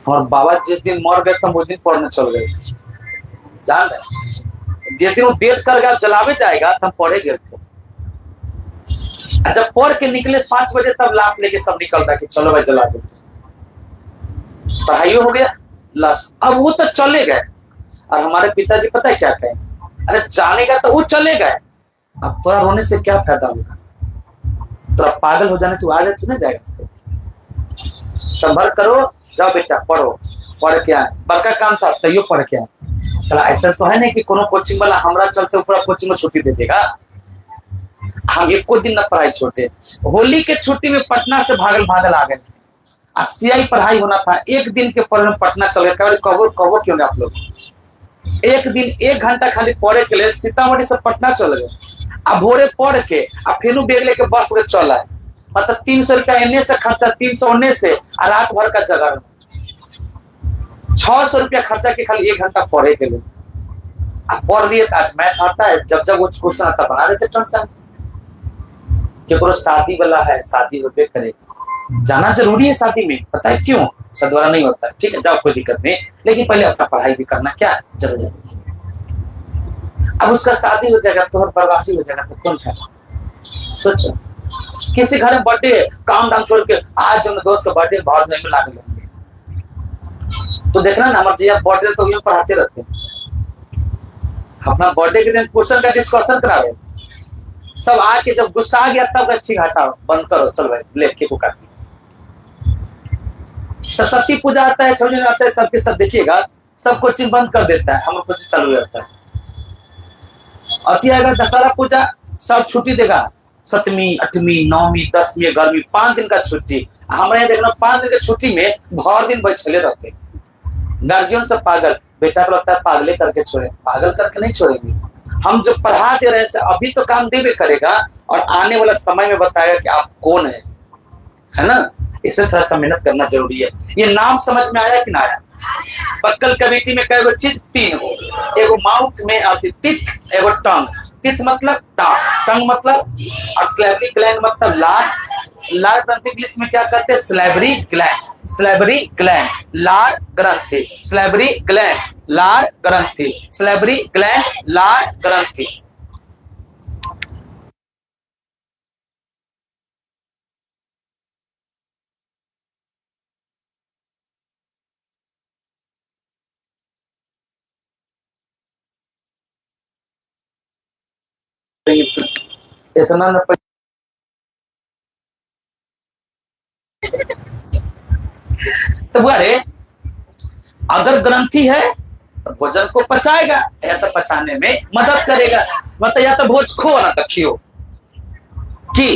और बाबा जिस दिन मर गए थे वो दिन पढ़ने चल गए थे, जान रहे। जिस दिन वो वेद कर गया जलावे जाएगा तो हम पढ़े गए थे। जब पढ़ के निकले 5 बजे तब लाश लेके सब निकलता कि चलो भाई जला देते, पढ़ाई हो गया लाश। अब वो तो चले गए और हमारे पिताजी पता है क्या कहे, अरे जानेगा तो वो चले गए, अब थोड़ा रोने से क्या फायदा होगा, थोड़ा पागल हो जाने से वो आ जाए तो नहीं जाएगा। इससे संभल करो, जाओ बेटा पढ़ो, पढ़ के आए, बड़का काम था तैयो पढ़ के आए। चला ऐसा तो है नहीं कि कोनो कोचिंग वाला हमारा चलते ऊपर कोचिंग में छुट्टी दे देगा। हम एक दिन न पढ़ाई छोड़ते। होली के छुट्टी में पटना से भागल आ गए थे, सीआई पढ़ाई होना था, एक दिन के पढ़ने पटना चले गए। कहो कहो क्यों आप लोग एक दिन 1 घंटा खाली पढ़े के लिए सीतामढ़ी से पटना चल गए। अब भोरे पढ़ के अब फेनू बेग लेके बस में चला है, मतलब 300 रुपया एने से खर्चा, 300 उन्ने से, रात भर का जगह 600 रुपया खर्चा के खाली 1 घंटा पढ़े के लिए। अब पढ़ लिए तो आज मैथ आता है, जब जब वो क्वेश्चन आता बना देते टेंशन। केकरो शादी वाला है, शादी होते करे, जाना जरूरी है शादी में, पता है क्यों? सदवारा नहीं होता है, ठीक है जाओ कोई दिक्कत नहीं, लेकिन पहले अपना पढ़ाई भी करना क्या जरूरी है। अब उसका शादी हो जाएगा तो बर्बादी हो जाएगा, तो कौन है? सोचो किसी घर में बर्थडे है, काम धाम छोड़ के आज हम दोस्त का बर्थडे बहुत में ला के लेंगे, तो देखना ना हमारे जी बर्थडे तो पढ़ाते रहते हैं। अपना बर्थडे के दिन क्वेश्चन का डिस्कशन करा रहे थे, सब आके जब गुस्सा आ गया तब अच्छी घाटा बंद करो, चल भाई ले केक को काट। सरस्वती पूजा आता है, छोड़ने आता है, सबके सब देखिएगा सब कोचिंग बंद कर देता है, हम कोचिंग चालू रहता है। अति आएगा दशहरा पूजा, सब छुट्टी देगा, 7वीं 8वीं 9वीं 10वीं 11वीं 5 दिन का छुट्टी। हमारे यहाँ देखना 5 दिन की छुट्टी में भर दिन बैठे रहते। गार्जियन सब पागल, बेटा को लगता है पागले करके छोड़े, पागल करके नहीं छोड़ेंगे। हम जो पढ़ा दे रहे हैं अभी तो काम देवे करेगा और आने वाला समय में बताएगा कि आप कौन है ना। इसमें थोड़ा सा मेहनत करना जरूरी है। ये नाम समझ में आया कि ना आया? पक्कल कमेटी में कई चीज 3 गो, एगो माउथ में आती तिथ, एगो टंग। तिथ मतलब टंग मतलब, और स्लैबरी ग्लैंड मतलब लार। लार ग्रंथि इंग्लिश में क्या कहते हैं? स्लैबरी ग्लैंड। स्लैबरी ग्लैंड, लार ग्रंथि, स्लैबरी ग्लैंड, लार ग्रंथि, स्लैबरी ग्लैंड, लार ग्रंथि। इतना न तो अरे अगर ग्रंथि है तो भोजन को पचाएगा या तो पचाने में मदद करेगा, मतलब या तो भोज खो ना तो खियो कि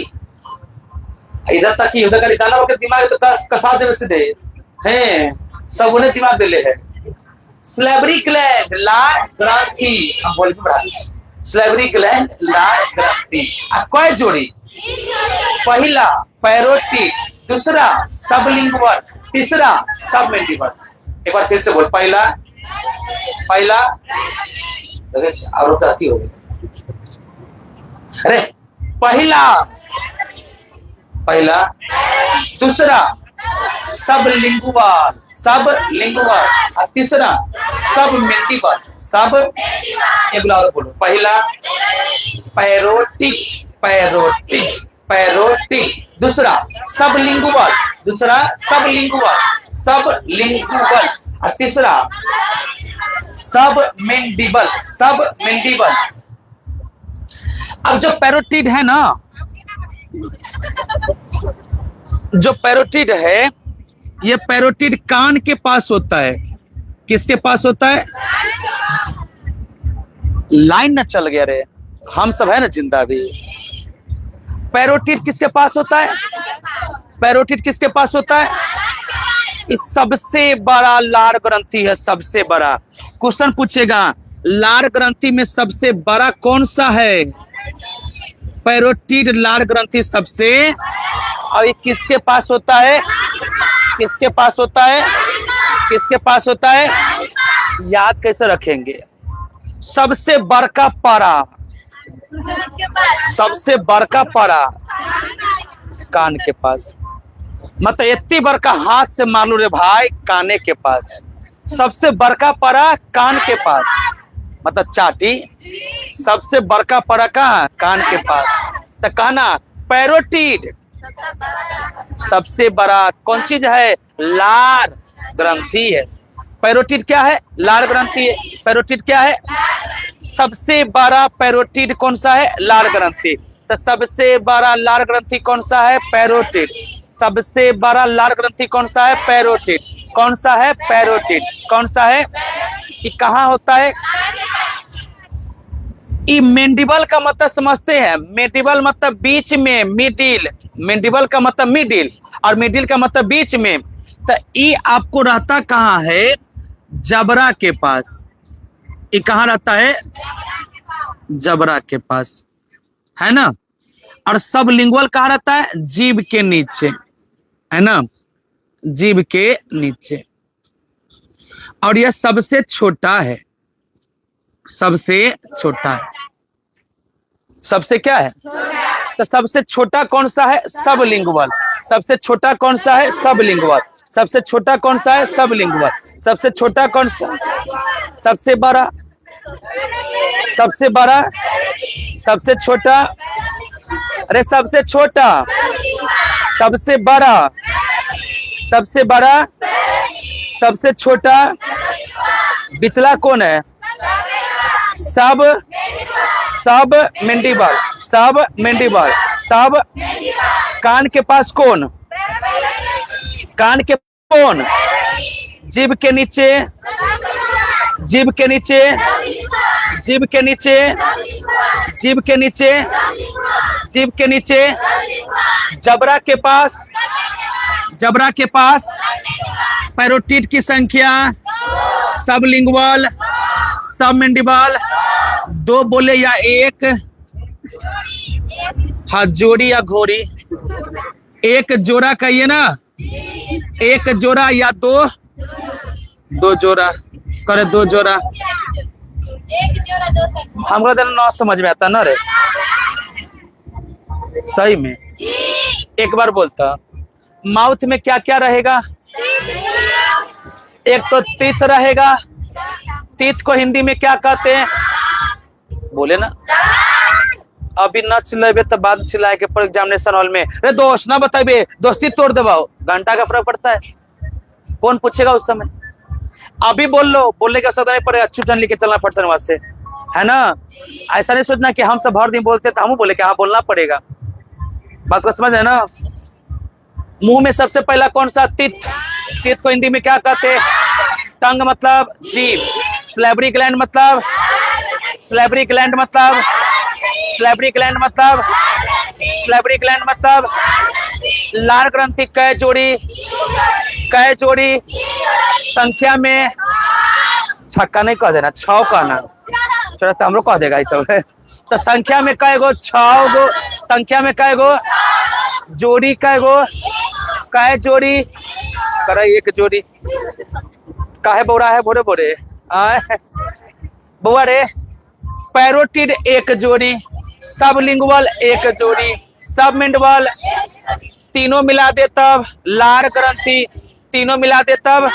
इधर तक कि उधर का निकाला होकर दिमाग तो कसा जब सीधे हैं, सब उन्हें दिमाग दे ले है। स्लैबरी ग्लैंड, लार ग्रंथि, हम बोल भी बढ़ा दीजिए। स्लैबरी ग्लैंड, लार ग्रंथि। अब कोई जोड़ी? पहला पैरोटिड, दूसरा सबलिंगुअल, तीसरा सबमेंडिबल। एक बार फिर से बोल, पहला और कहती हो, अरे पहला दूसरा सबलिंगुअल, और तीसरा सबमेंडिबल। एक और बोलो, पहला पैरोटिड, दूसरा सबलिंगुअल, और तीसरा सबमेंडिबल। अब जो पैरोटिड है ना, जो पैरोटिड है, ये पैरोटिड कान के पास होता है। किसके पास होता है? लाइन न चल गया रे, हम सब है ना जिंदा भी। पैरोटिड किसके पास होता है? पैरोटिड किसके पास होता है? इस सबसे बड़ा लार ग्रंथि है, सबसे बड़ा। क्वेश्चन पूछेगा लार ग्रंथि में सबसे बड़ा कौन सा है? पैरोटिड लार ग्रंथि सबसे, और ये किसके पास होता है? किसके पास होता है? किसके पास होता है? याद कैसे रखेंगे? सबसे बड़का पारा, सबसे बड़का पारा कान के पास, मतलब इतनी बड़का हाथ से मार लो रे भाई, काने के पास। सबसे बड़का पारा कान के पास, मतलब चाटी। सबसे बड़का पारा कहाँ? कान के पास। तो कहना पैरोटिड सबसे बड़ा कौन चीज है? लार ग्रंथि है। पैरोटिड क्या है? लार ग्रंथि है। पैरोटिड क्या है? सबसे बड़ा पैरोटिड कौन सा है? लार ग्रंथि। तो सबसे बड़ा लार ग्रंथि कौन सा है? पैरोटिड। सबसे बड़ा लार ग्रंथि कौन सा है? पैरोटिड। कौन सा है? पैरोटिड। कौन सा है? कि कहाँ होता है? ये मेंडिबल का मतलब समझते हैं? मेंडिबल मतलब बीच में, मिडिल। मेंडिबल का मतलब मिडिल और मिडिल का मतलब बीच में। तो ई आपको रहता कहाँ है? जबड़ा के पास। ये कहाँ रहता है? जबड़ा के पास, है ना। और सब लिंगुअल कहाँ रहता है? जीभ के नीचे, है ना, जीभ के नीचे। और यह सबसे छोटा है, सबसे छोटा है। सबसे क्या है? तो सबसे छोटा कौन सा है? सब लिंगुअल। सबसे छोटा कौन सा है? सब लिंगुअल। सबसे छोटा कौन सा है? सब लिंगुअल। सबसे छोटा कौन सा? सबसे बड़ा, सबसे बड़ा, सबसे छोटा, अरे सबसे छोटा, सबसे बड़ा, सबसे बड़ा, सबसे छोटा, बिचला कौन है? सब, सब मेंडिबल, सब मेंडिबल, सब। कान के पास कौन? कान के कौन? जीभ के नीचे, जीभ के नीचे, जीभ के नीचे, जीभ के नीचे, जीभ के नीचे। जबड़ा के पास, जबड़ा के पास। पैरोटिड की संख्या सबलिंगुअल, सब मेंडिबल, दो बोले या एक? हाँ, जोड़ी या घोड़ी। एक जोड़ा कहिए ना, एक जोड़ा या दो? दो जोड़ा करे, दो जोड़ा। एक जोड़ा दो संख्या। हमको तो ना समझ में आता ना रे, सही में। एक बार बोलता, माउथ में क्या क्या रहेगा? एक तो तीत रहेगा। तीत को हिंदी में क्या कहते हैं? बोले ना। अभी न चिल्लाबे तो बाद चिल्लाए के पर एग्जामिनेशन हॉल में, अरे दोस्त ना बताइए, दोस्ती तोड़ दबाओ, घंटा का फर्क पड़ता है। कौन पूछेगा उस समय? अभी बोल लो, बोलने का सदा नहीं पड़ेगा, चुपचाप लेके चलना फट से वहां से, है ना। ऐसा नहीं सोचना कि हम सब हर दिन बोलते तो हम बोले कि हाँ बोलना पड़ेगा। बात को समझ है ना। मुंह में सबसे पहला कौन सा? तीत। तीत को हिंदी में क्या कहते हैं? टंग मतलब जीभ। स्लेबरी ग्लैंड मतलब, स्लेबरी ग्लैंड मतलब, स्लेबरी ग्लैंड मतलब, स्लेबरी ग्लैंड मतलब। लार ग्रंथि कै जोड़ी? कै जोड़ी? संख्या में, छक्का नहीं कह देना, छौ कहना, थोड़ा सा हम लोग कह देगा ये सब। तो संख्या में कै गो? छौ गो। संख्या में कै गो? जोड़ी कै गो? कै जोड़ी? करे एक जोड़ी। काहे बोरा है बोरे बोरे बउआ रे। पैरोटिड एक जोड़ी, सब लिंगुअल एक जोड़ी, सब मेंडिबल तीनों मिला दे तब लार ग्रंथि, तीनों मिला दे तब।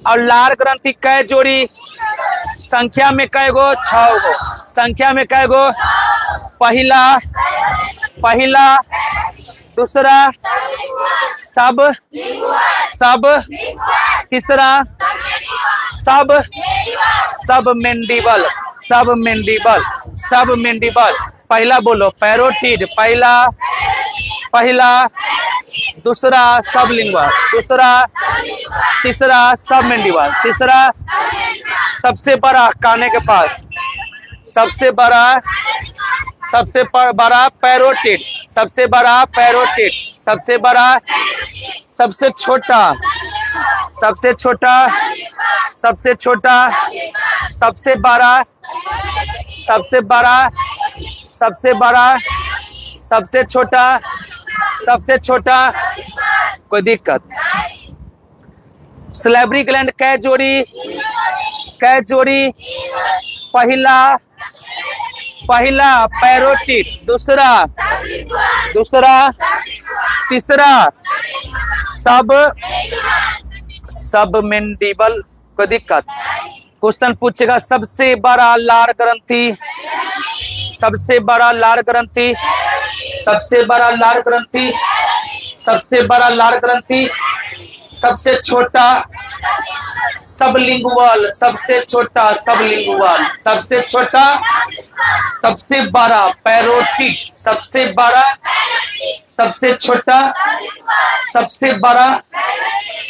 और लार ग्रंथि कै जोड़ी? संख्या में कै गो? छौ गो। संख्या में कै गो? पहला, पहला, दूसरा, सब, सब, तीसरा, सब, सब मेंडिबल, सब मेंडिबल, सब मेंडिबल। पहला बोलो, पैरोटिड पहला, पहला, दूसरा सबलिंगुअल, दूसरा, तीसरा सब मेंडिबल, तीसरा। सबसे बड़ा काने के पास, सबसे बड़ा, सबसे बड़ा पैरोटिड, सबसे बड़ा पैरोटिड, सबसे बड़ा, सबसे छोटा, सबसे छोटा, सबसे छोटा, सबसे बड़ा, सबसे बड़ा, सबसे बड़ा, सबसे छोटा, सबसे छोटा। कोई दिक्कत? स्लेबरी ग्लैंड कै जोड़ी? कै जोड़ी? पहला, पहला पैरोटिड, दूसरा, दूसरा, तीसरा सब, सब मेंडिबल। कोई दिक्कत? क्वेश्चन पूछेगा सबसे बड़ा लार ग्रंथि, सबसे बड़ा लार ग्रंथि, सबसे बड़ा लार ग्रंथि, सबसे बड़ा लार ग्रंथि, सबसे छोटा सबलिंगुअल, सबसे छोटा सबलिंगुअल, सबसे छोटा, सबसे बड़ा पैरोटिड, सबसे बड़ा, सबसे छोटा, सबसे बड़ा,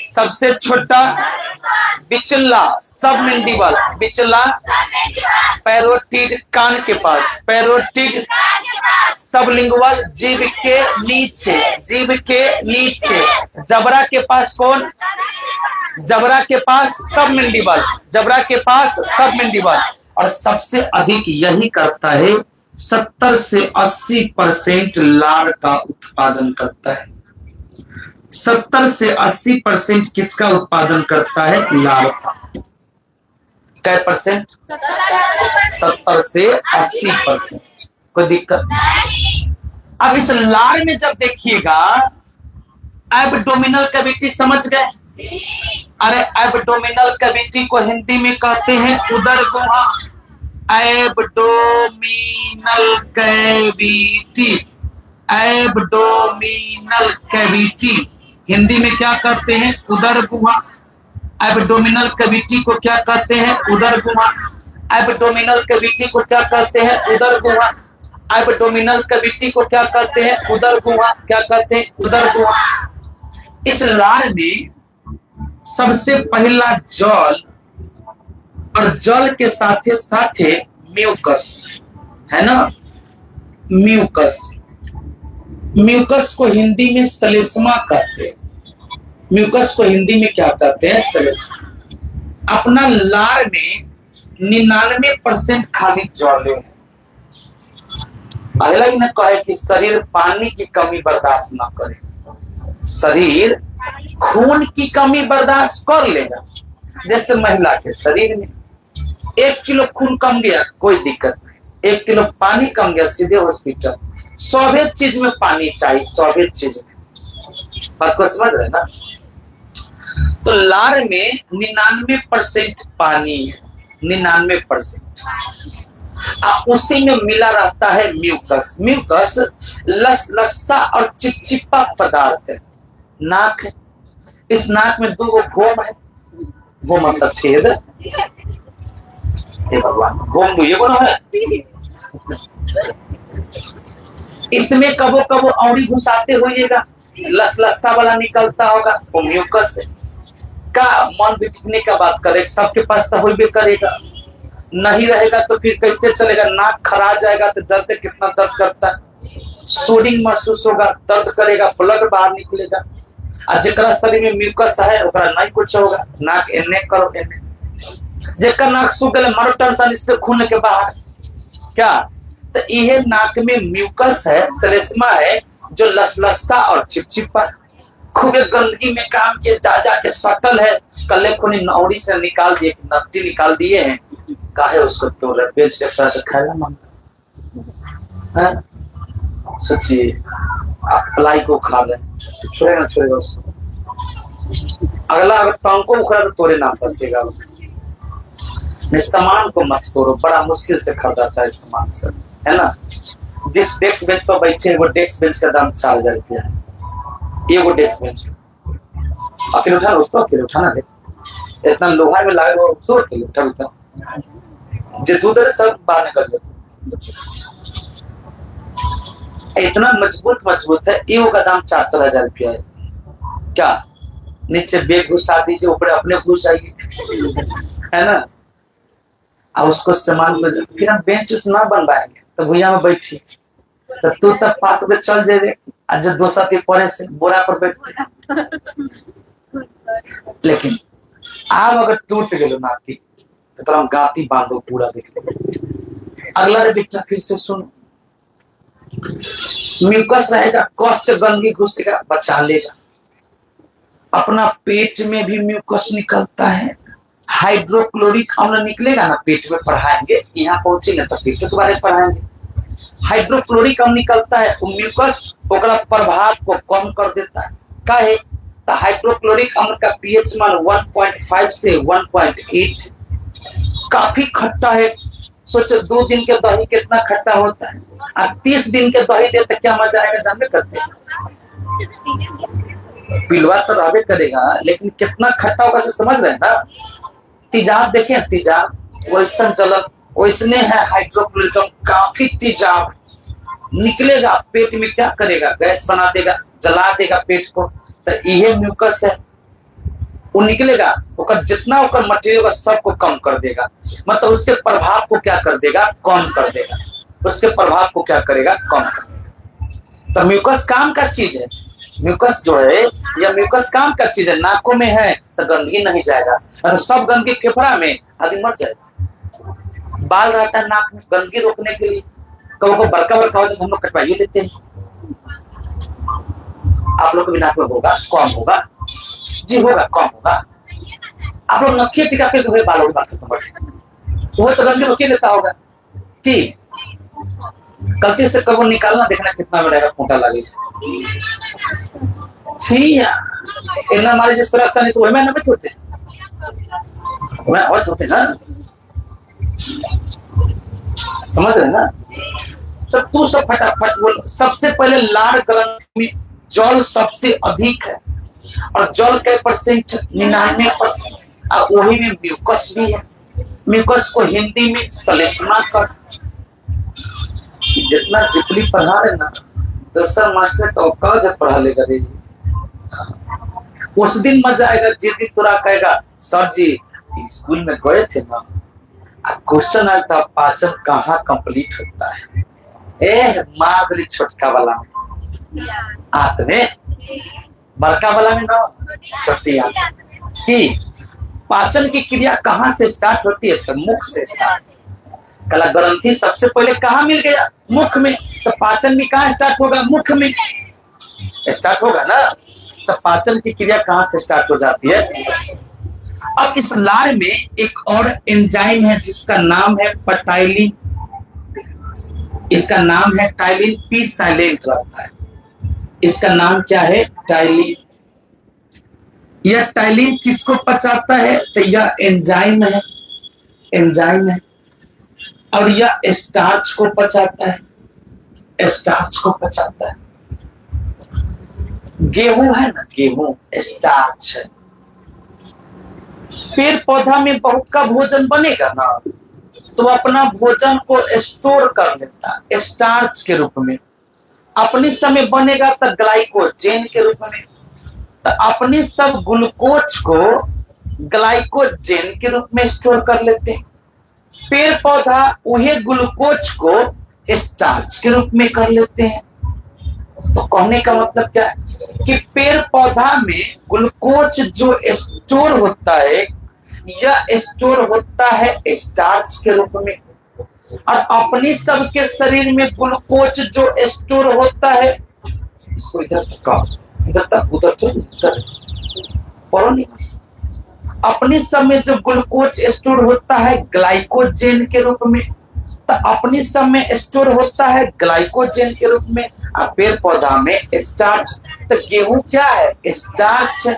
सबसे छोटा, बिचला सब मेंडिबल, बिचला पैरोटिड कान के पास, पैरोटिड सबलिंगुअल, जीभ के नीचे, जीभ के नीचे। जबड़ा के पास कौन? जबड़ा के पास सबमैंडिबल, जबड़ा के पास सबमैंडिबल। और सबसे अधिक यही करता है, 70 से 80% लार का उत्पादन करता है। 70 से 80% किसका उत्पादन करता है? लार का। कै परसेंट? 70 से 80%। कोई दिक्कत? अब इस लार में जब देखिएगा, एब्डोमिनल कैविटी समझ गए? अरे एब्डोमिनल कैविटी को हिंदी में कहते हैं उदर गुहा। Abdominal cavity, abdominal cavity Hindi में क्या कहते हैं? उदर गुहा। एब्डोमिनल कैविटी को क्या कहते हैं? उदर गुहा। एब्डोमिनल कैविटी को क्या कहते हैं? उदर गुहा। एब्डोमिनल कैविटी को क्या कहते हैं? उदर गुहा। क्या कहते हैं? उदर गुहा। इस लार में सबसे पहला जल, और जल के साथे साथे म्यूकस है ना, म्यूकस। म्यूकस को हिंदी में सलेस्मा कहते हैं। म्यूकस को हिंदी में क्या कहते हैं? सलेस्मा। अपना लार में 99% खाली जल है। अगला ही न कहे कि शरीर पानी की कमी बर्दाश्त न करे, शरीर खून की कमी बर्दाश्त कर लेगा। जैसे महिला के शरीर में 1 किलो खून कम गया, कोई दिक्कत नहीं। 1 किलो पानी कम गया, सीधे हॉस्पिटल। सभी चीज में पानी चाहिए, सभी चीज में। बात को समझ रहे ना? तो लार में 99% पानी है, 99%। उसी में मिला रहता है म्यूकस। म्यूकस लस्सा और चिपचिपा पदार्थ है। नाक है, इस नाक में 2 घोम है। घोम मतलब छेद। हे भगवान, घोम दो ये बोलो है। इसमें कबो कबो औरी घुसाते होइएगा, लस्सा वाला निकलता होगा, वो म्यूकस है। का मन बिठने का बात करे, सबके पास तो होइबे करेगा। नहीं रहेगा तो फिर कैसे चलेगा? नाक खरा जाएगा तो दर्द, कितना दर्द करता है। सूडिंग महसूस होगा, दर्द करेगा, ब्लड बाहर निकलेगा। और जेकरा शरीर में म्यूकस है ओकरा नहीं कुछ होगा। नाक एने करो, एने। जेकर नाक सूख गए, मारो टेंशन, इससे खून के बाहर क्या? तो यह नाक में म्यूकस है, सलेस्मा है, जो लसलसा और चिपचिपा, खूब गंदगी में काम किए, जा जाके सटल है। कल्ले खूनी नौड़ी से निकाल दिए, नफ्ती निकाल दिए हैं। काहे उसको तो बेच के तरह से खाएगा मन है? सोचिए, आप प्लाई को खा ले, छोड़ेगा छोड़ेगा उसको। अगला अगर टांग उखड़ा तो तोड़े ना फंसेगा। सामान को मत तोड़ो, बड़ा मुश्किल से खरीदाता है सामान से, है ना? जिस डेस्क बेंच पर बैठे वो डेस्क बेंच का दाम 4000 रुपया है। ये वो डेस्क बेंच आखिर उठा, उसको आखिर उठाना दे। इतना लोहा में लाए वो सोच के उठा उठा जो दूध सब बाहर निकल जाते। इतना मजबूत है। ये का दाम 4-4000 रुपया है। क्या नीचे बेग घुसा दीजिए, ऊपर अपने घुस आएगी, है ना? और उसको सामान को फिर हम बेंच उस ना बनवाएंगे तो भैया में बैठी तो तू तक पास में चल जाए। आज जो 2 परे से बोरा पर बैठते। लेकिन आप अगर टूट गए नाती तो तरह गाती बांधो पूरा देख ले। अगला बेटा फिर से सुनो, म्यूकस रहेगा, कष्ट गंदगी घुसेगा, बचा लेगा। अपना पेट में भी म्यूकस निकलता है। हाइड्रोक्लोरिक अम्ल निकलेगा ना, पेट में पढ़ाएंगे, यहाँ पहुंचेंगे तो पेट के बारे में पढ़ाएंगे। हाइड्रोक्लोरिक अम्ल निकलता है, वो म्यूकस ओकरा प्रभाव को कम कर देता है। काहे? तो हाइड्रोक्लोरिक अम्ल का पीएच मान 1.5 से 1.8 काफी खट्टा है। सोचो 2 दिन के दही कितना खट्टा होता है, और 30 दिन के दही दे तो क्या मजा आएगा जानते करते हैं? पिलवा तो रहबे करेगा, लेकिन कितना खट्टा होगा से समझ रहे हैं ना? तेजाब देखें, तेजाब वैसा जलन वैसने है। हाइड्रोक्लोरिक अम्ल काफी तेजाब निकलेगा, पेट में क्या करेगा? गैस बना देगा, जला देगा पेट को। तो यह म्यूकस है, वो निकलेगा, ओकर जितना मटेरियल सबको कम कर देगा। मतलब उसके प्रभाव को क्या कर देगा? कम कर देगा। उसके प्रभाव को क्या करेगा, कम करेगा। तो म्यूकस काम का चीज है, म्यूकस जो है या म्यूकस काम का चीज है। नाकों में है तो गंदगी नहीं जाएगा, और सब गंदगी फेफड़ा में, आदमी मर जाएगा। बाल रहता है नाक में गंदगी रोकने के लिए, कभी को बड़का बड़का हो तो हम लोग कटवाइए लेते हैं। आप लोग के भी नाक में होगा, कम होगा जी, होगा कम होगा। आप लोग नथिया टिका पे तो बालों की बात खत्म, वो तो गंदगी रोके लेता होगा कि गलती से कब निकालना, देखना कितना बड़ा खूंटा लगे छिया इतना हमारे जिस सुरक्षा नहीं तो वही में होते और होते ना, समझ रहे ना। तो तू सब फटाफट बोल। सबसे पहले लार ग्रंथि में जल सबसे अधिक है, और जल के परसेंट 99%, और वही में म्यूकस भी है। म्यूकस को हिंदी में श्लेष्मा कर, जितना डीपली पढ़ा रहे ना तो सर मास्टर का औकात है पढ़ा लेगा रे। उस दिन मजा आएगा जिस दिन तुरा कहेगा सर जी स्कूल में गए थे ना, क्वेश्चन आया था पाचन कहाँ कंप्लीट होता है। माधुरी छोटका वाला में आंत में, बड़का वाला में ना छोटी आंत की पाचन की क्रिया कहाँ से स्टार्ट होती है, तो मुख से स्टार्ट। कला ग्रंथि सबसे पहले कहाँ मिल गया, मुख में। तो पाचन भी कहाँ स्टार्ट होगा, मुख में स्टार्ट होगा ना। तो पाचन की क्रिया कहाँ से स्टार्ट हो जाती है। अब इस लार में एक और एंजाइम है जिसका नाम है पटाइलिन। इसका नाम है टाइलिन, पी साइलेंट रहता है। इसका नाम क्या है, टाइलिन। यह टाइलिन किसको पचाता है, तो यह एंजाइम है, एंजाइम है। और यह स्टार्च को पचाता है, स्टार्च को पचाता है। गेहूं है ना, गेहूं स्टार्च है। पेड़ पौधा में बहुत का भोजन बनेगा ना, तो अपना भोजन को स्टोर कर लेता है स्टार्च के रूप में। अपने समय बनेगा तो ग्लाइकोजेन के रूप में, तो अपने सब ग्लूकोज को ग्लाइकोजेन के रूप में स्टोर कर लेते हैं। पेड़ पौधा वही ग्लूकोज को स्टार्च के रूप में कर लेते हैं। तो कहने का मतलब क्या है कि पेड़ पौधा में ग्लूकोज जो स्टोर होता है, यह स्टोर होता है स्टार्च के रूप में। और अपने सबके शरीर में ग्लूकोज जो स्टोर होता है, इसको इधर तक इधर तक उधर तो इधर और नहीं, अपने सब में जो ग्लूकोज स्टोर होता है ग्लाइकोजेन के रूप में, तो अपने सब में स्टोर होता है ग्लाइकोजेन के रूप में। और पेड़ पौधा में स्टार्च। तो गेहूं क्या है, स्टार्च है।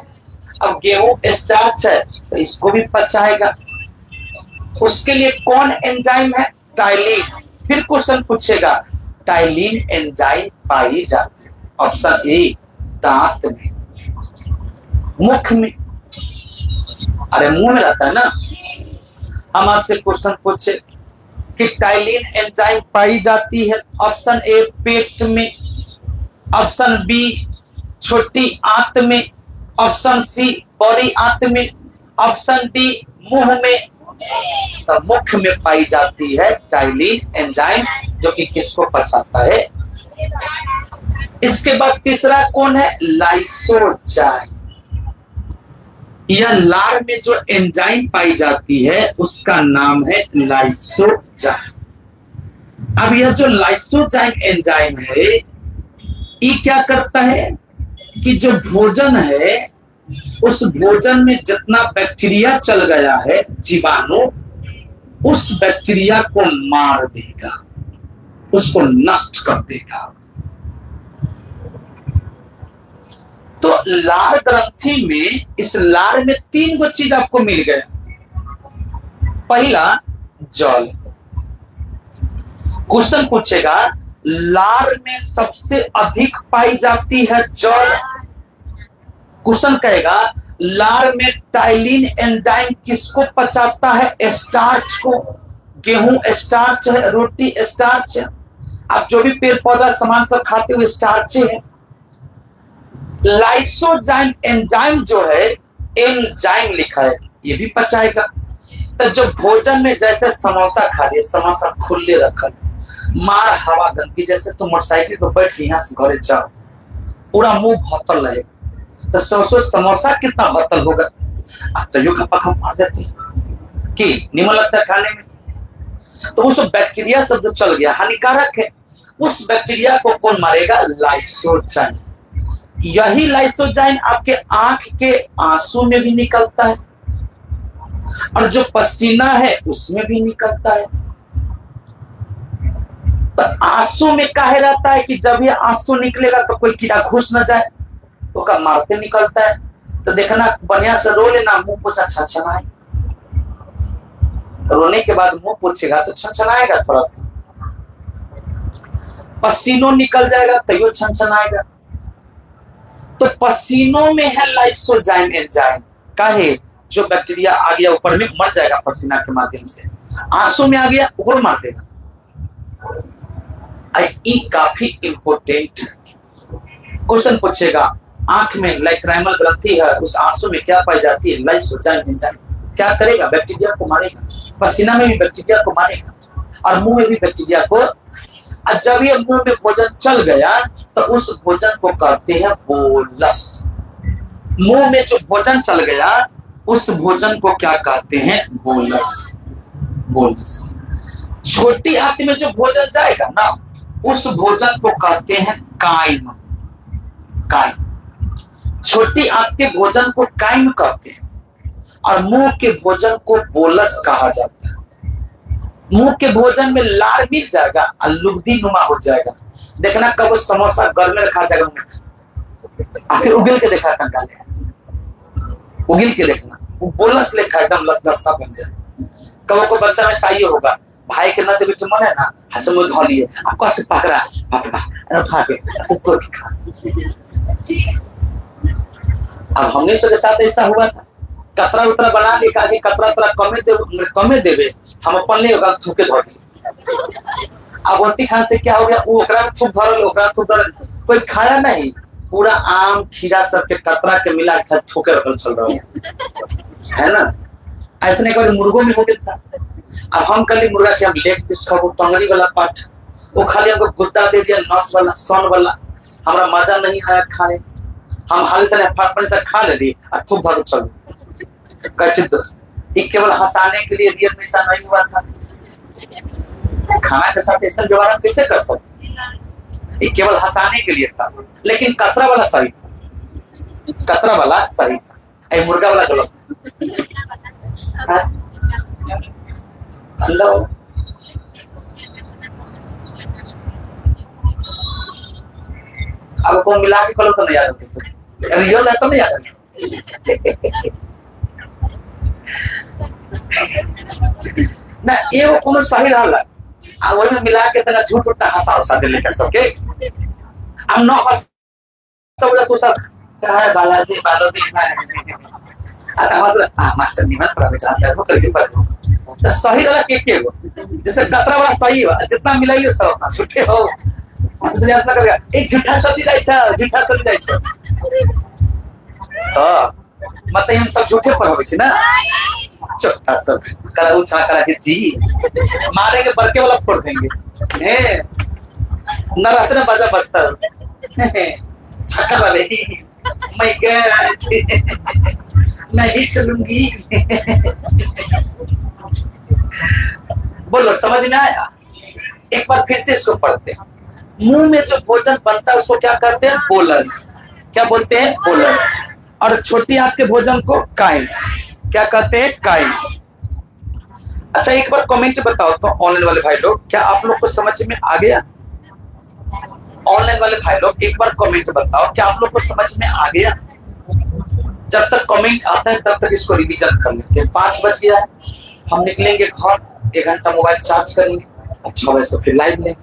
अब गेहूं स्टार्च है तो इसको भी पचाएगा। उसके लिए कौन एंजाइम है, टाइलिन। फिर क्वेश्चन पूछेगा टाइलिन एंजाइम पाई जाती है, ऑप्शन ए दांत में, मुख में, अरे मुंह में रहता है ना। हम आपसे क्वेश्चन पूछे कि टाइलिन एंजाइम पाई जाती है, ऑप्शन ए पेट में, ऑप्शन बी छोटी आंत में, ऑप्शन सी बड़ी आंत में, ऑप्शन डी मुंह में। तो मुख में पाई जाती है टाइलिन एंजाइम, जो कि किसको पचाता है। इसके बाद तीसरा कौन है, लाइसोजाइम। यह लार में जो एंजाइम पाई जाती है उसका नाम है लाइसोजाइम। अब यह जो लाइसोजाइम एंजाइम है, ये क्या करता है कि जो भोजन है उस भोजन में जितना बैक्टीरिया चल गया है, जीवाणु, उस बैक्टीरिया को मार देगा, उसको नष्ट कर देगा। तो लार ग्रंथि में, इस लार में 3 गो चीज आपको मिल गया। पहला जल। क्वेश्चन पूछेगा लार में सबसे अधिक पाई जाती है जल। क्वेश्चन कहेगा लार में टाइलिन एंजाइम किसको पचाता है, स्टार्च को। गेहूं स्टार्च है, रोटी स्टार्च है, आप जो भी पेड़ पौधा सामान सब खाते हुए स्टार्च है। लाइसोजाइम एंजाइम जो है, एंजाइम लिखा है, ये भी पचाएगा। तो जो भोजन में जैसे समोसा खा लिए, समोसा खुले रखल, मार हवा गंदगी, जैसे तुम मोटरसाइकिल पर बैठ के यहाँ से घरे जाओ, पूरा मुंह भौतल रहे, तो सोचो समोसा कितना भौतल होगा। अब तो यूं खपा खप मार देते कि निमन लगता है खाने में। तो उस बैक्टीरिया सब जो चल गया हानिकारक है, उस बैक्टीरिया को कौन मारेगा? लाइसोजाइम। यही लाइसोजाइम आपके आंख के आंसू में भी निकलता है, और जो पसीना है उसमें भी निकलता है। तो आंसू में काहे रहता है कि जब ये आंसू निकलेगा तो कोई कीड़ा घुस न जाए, तो का मारते निकलता है। तो देखना बढ़िया से रो लेना, मुंह पोछा छनछनाए, रोने के बाद मुंह पोछेगा तो छनछनाएगा, थोड़ा सा पसीनों निकल जाएगा तो यो छनछनाएगा। तो पसीनों में है लाइसोजाइम एंजाइम, काहे? जो बैक्टीरिया आ गया ऊपर में मर जाएगा पसीना के माध्यम से, आंसू में आ गया ऊपर मार देगा। ये काफी इंपोर्टेंट क्वेश्चन पूछेगा, आंख में लाइक्राइमल ग्रंथि है, उस आंसू में क्या पाई जाती है? Lysozyme enzyme. क्या करेगा? बैक्टीरिया को मारेगा, पसीना में भी बैक्टीरिया को मारेगा, और मुंह में भी बैक्टीरिया को। और जब ये मुंह में भोजन चल गया तो उस भोजन को कहते हैं बोलस। मुंह में जो भोजन चल गया उस भोजन को क्या कहते हैं? बोलस। बोलस। छोटी आंत में जो भोजन जाएगा ना, उस भोजन को कहते हैं काइम। काइम। छोटी आंत के भोजन को काइम कहते हैं, और मुंह के भोजन को बोलस कहा जाता है। मुंह के भोजन में लार मिल जाएगा और लुगदी नुमा हो जाएगा। देखना कब समोसा घर में रखा जाएगा, आखिर उगिल के देखा था, उगिल के देखना, वो बोलस लेखा एकदम लस बन जाए। कब को बच्चा में साइयो होगा, भाई के ना देवे के मन है ना, हसम धो लिए आपको ऐसे पकड़ा उठा के ऊपर खा। अब हमने के साथ ऐसा हुआ था, कतरा उतरा बना ले के कतरा उतरा कमे देवे, हम अपन ले होगा थूके धो दिए। अब वंती खान से क्या हो गया, वो ओकरा में थूक धरल, ओकरा थूक धरल, कोई खाया नहीं, पूरा आम खीरा सब के कतरा के मिला के थूके रखल चल रहा है ना। ऐसा नहीं, मुर्गों में हो गया था। अब हम कल मुर्गा के हम लेग पीस खाओ, टंगड़ी वाला पार्ट, वो खाली हमको गुद्दा दे दिया, नस वाला सन वाला, हमारा मजा नहीं आया खाने, हम हाल से फटपन से खा ले ली और थूक धर चल। कैसे दोस्त, ये केवल हंसाने के लिए रियल में ऐसा नहीं हुआ था। खाना के साथ ऐसा व्यवहार कैसे कर सकते? ये केवल हंसाने के लिए था, लेकिन कतरा वाला सही था, कतरा वाला सही था, ये मुर्गा वाला गलत था। हेलो, अब कौन मिला के करो तो नहीं याद होते, रियल है तो नहीं याद ना, ये वो कौन सही रहा, आ वही में मिला के तना झूठ उठा हंसा दे लेकर सबके। हम नौ सब तो सब कहा है बालाजी बालोदी आता हंस मास्टर निमन प्रवेश आशा हो कैसे पर तो सही रहा के गो, जैसे कतरा वाला सही हो, जितना मिलाइयो सब झूठे हो, इसलिए अपना करेगा एक झूठा सची जाय छ, झूठा सची जाय छ, तो मतलब हम सब झूठे पर होवे छ ना, छोटा सब करा उछा करा के जी मारेंगे, बरके वाला फोड़ देंगे, हैं न रहते ना बजा बस्ता छक्का वाले, माय गॉड मैं ही चलूंगी। बोलो समझ में आया? एक बार फिर से इसको पढ़ते हैं। मुंह में जो भोजन बनता है उसको क्या कहते हैं? बोलस। क्या बोलते हैं? बोलस। और छोटी आंत के भोजन को काइम। क्या कहते हैं? काइम। अच्छा एक बार कमेंट बताओ तो ऑनलाइन वाले भाई लोग, क्या आप लोग को समझ में आ गया? ऑनलाइन वाले भाई लोग एक बार कमेंट बताओ, क्या आप लोग को समझ में आ गया? जब तक कमेंट आता है तब तक इसको रिवीजन कर लेते हैं। 5 बज गया है, हम निकलेंगे घर, 1 घंटा मोबाइल चार्ज करेंगे, 6 बजे से फिर लाइव लेंगे।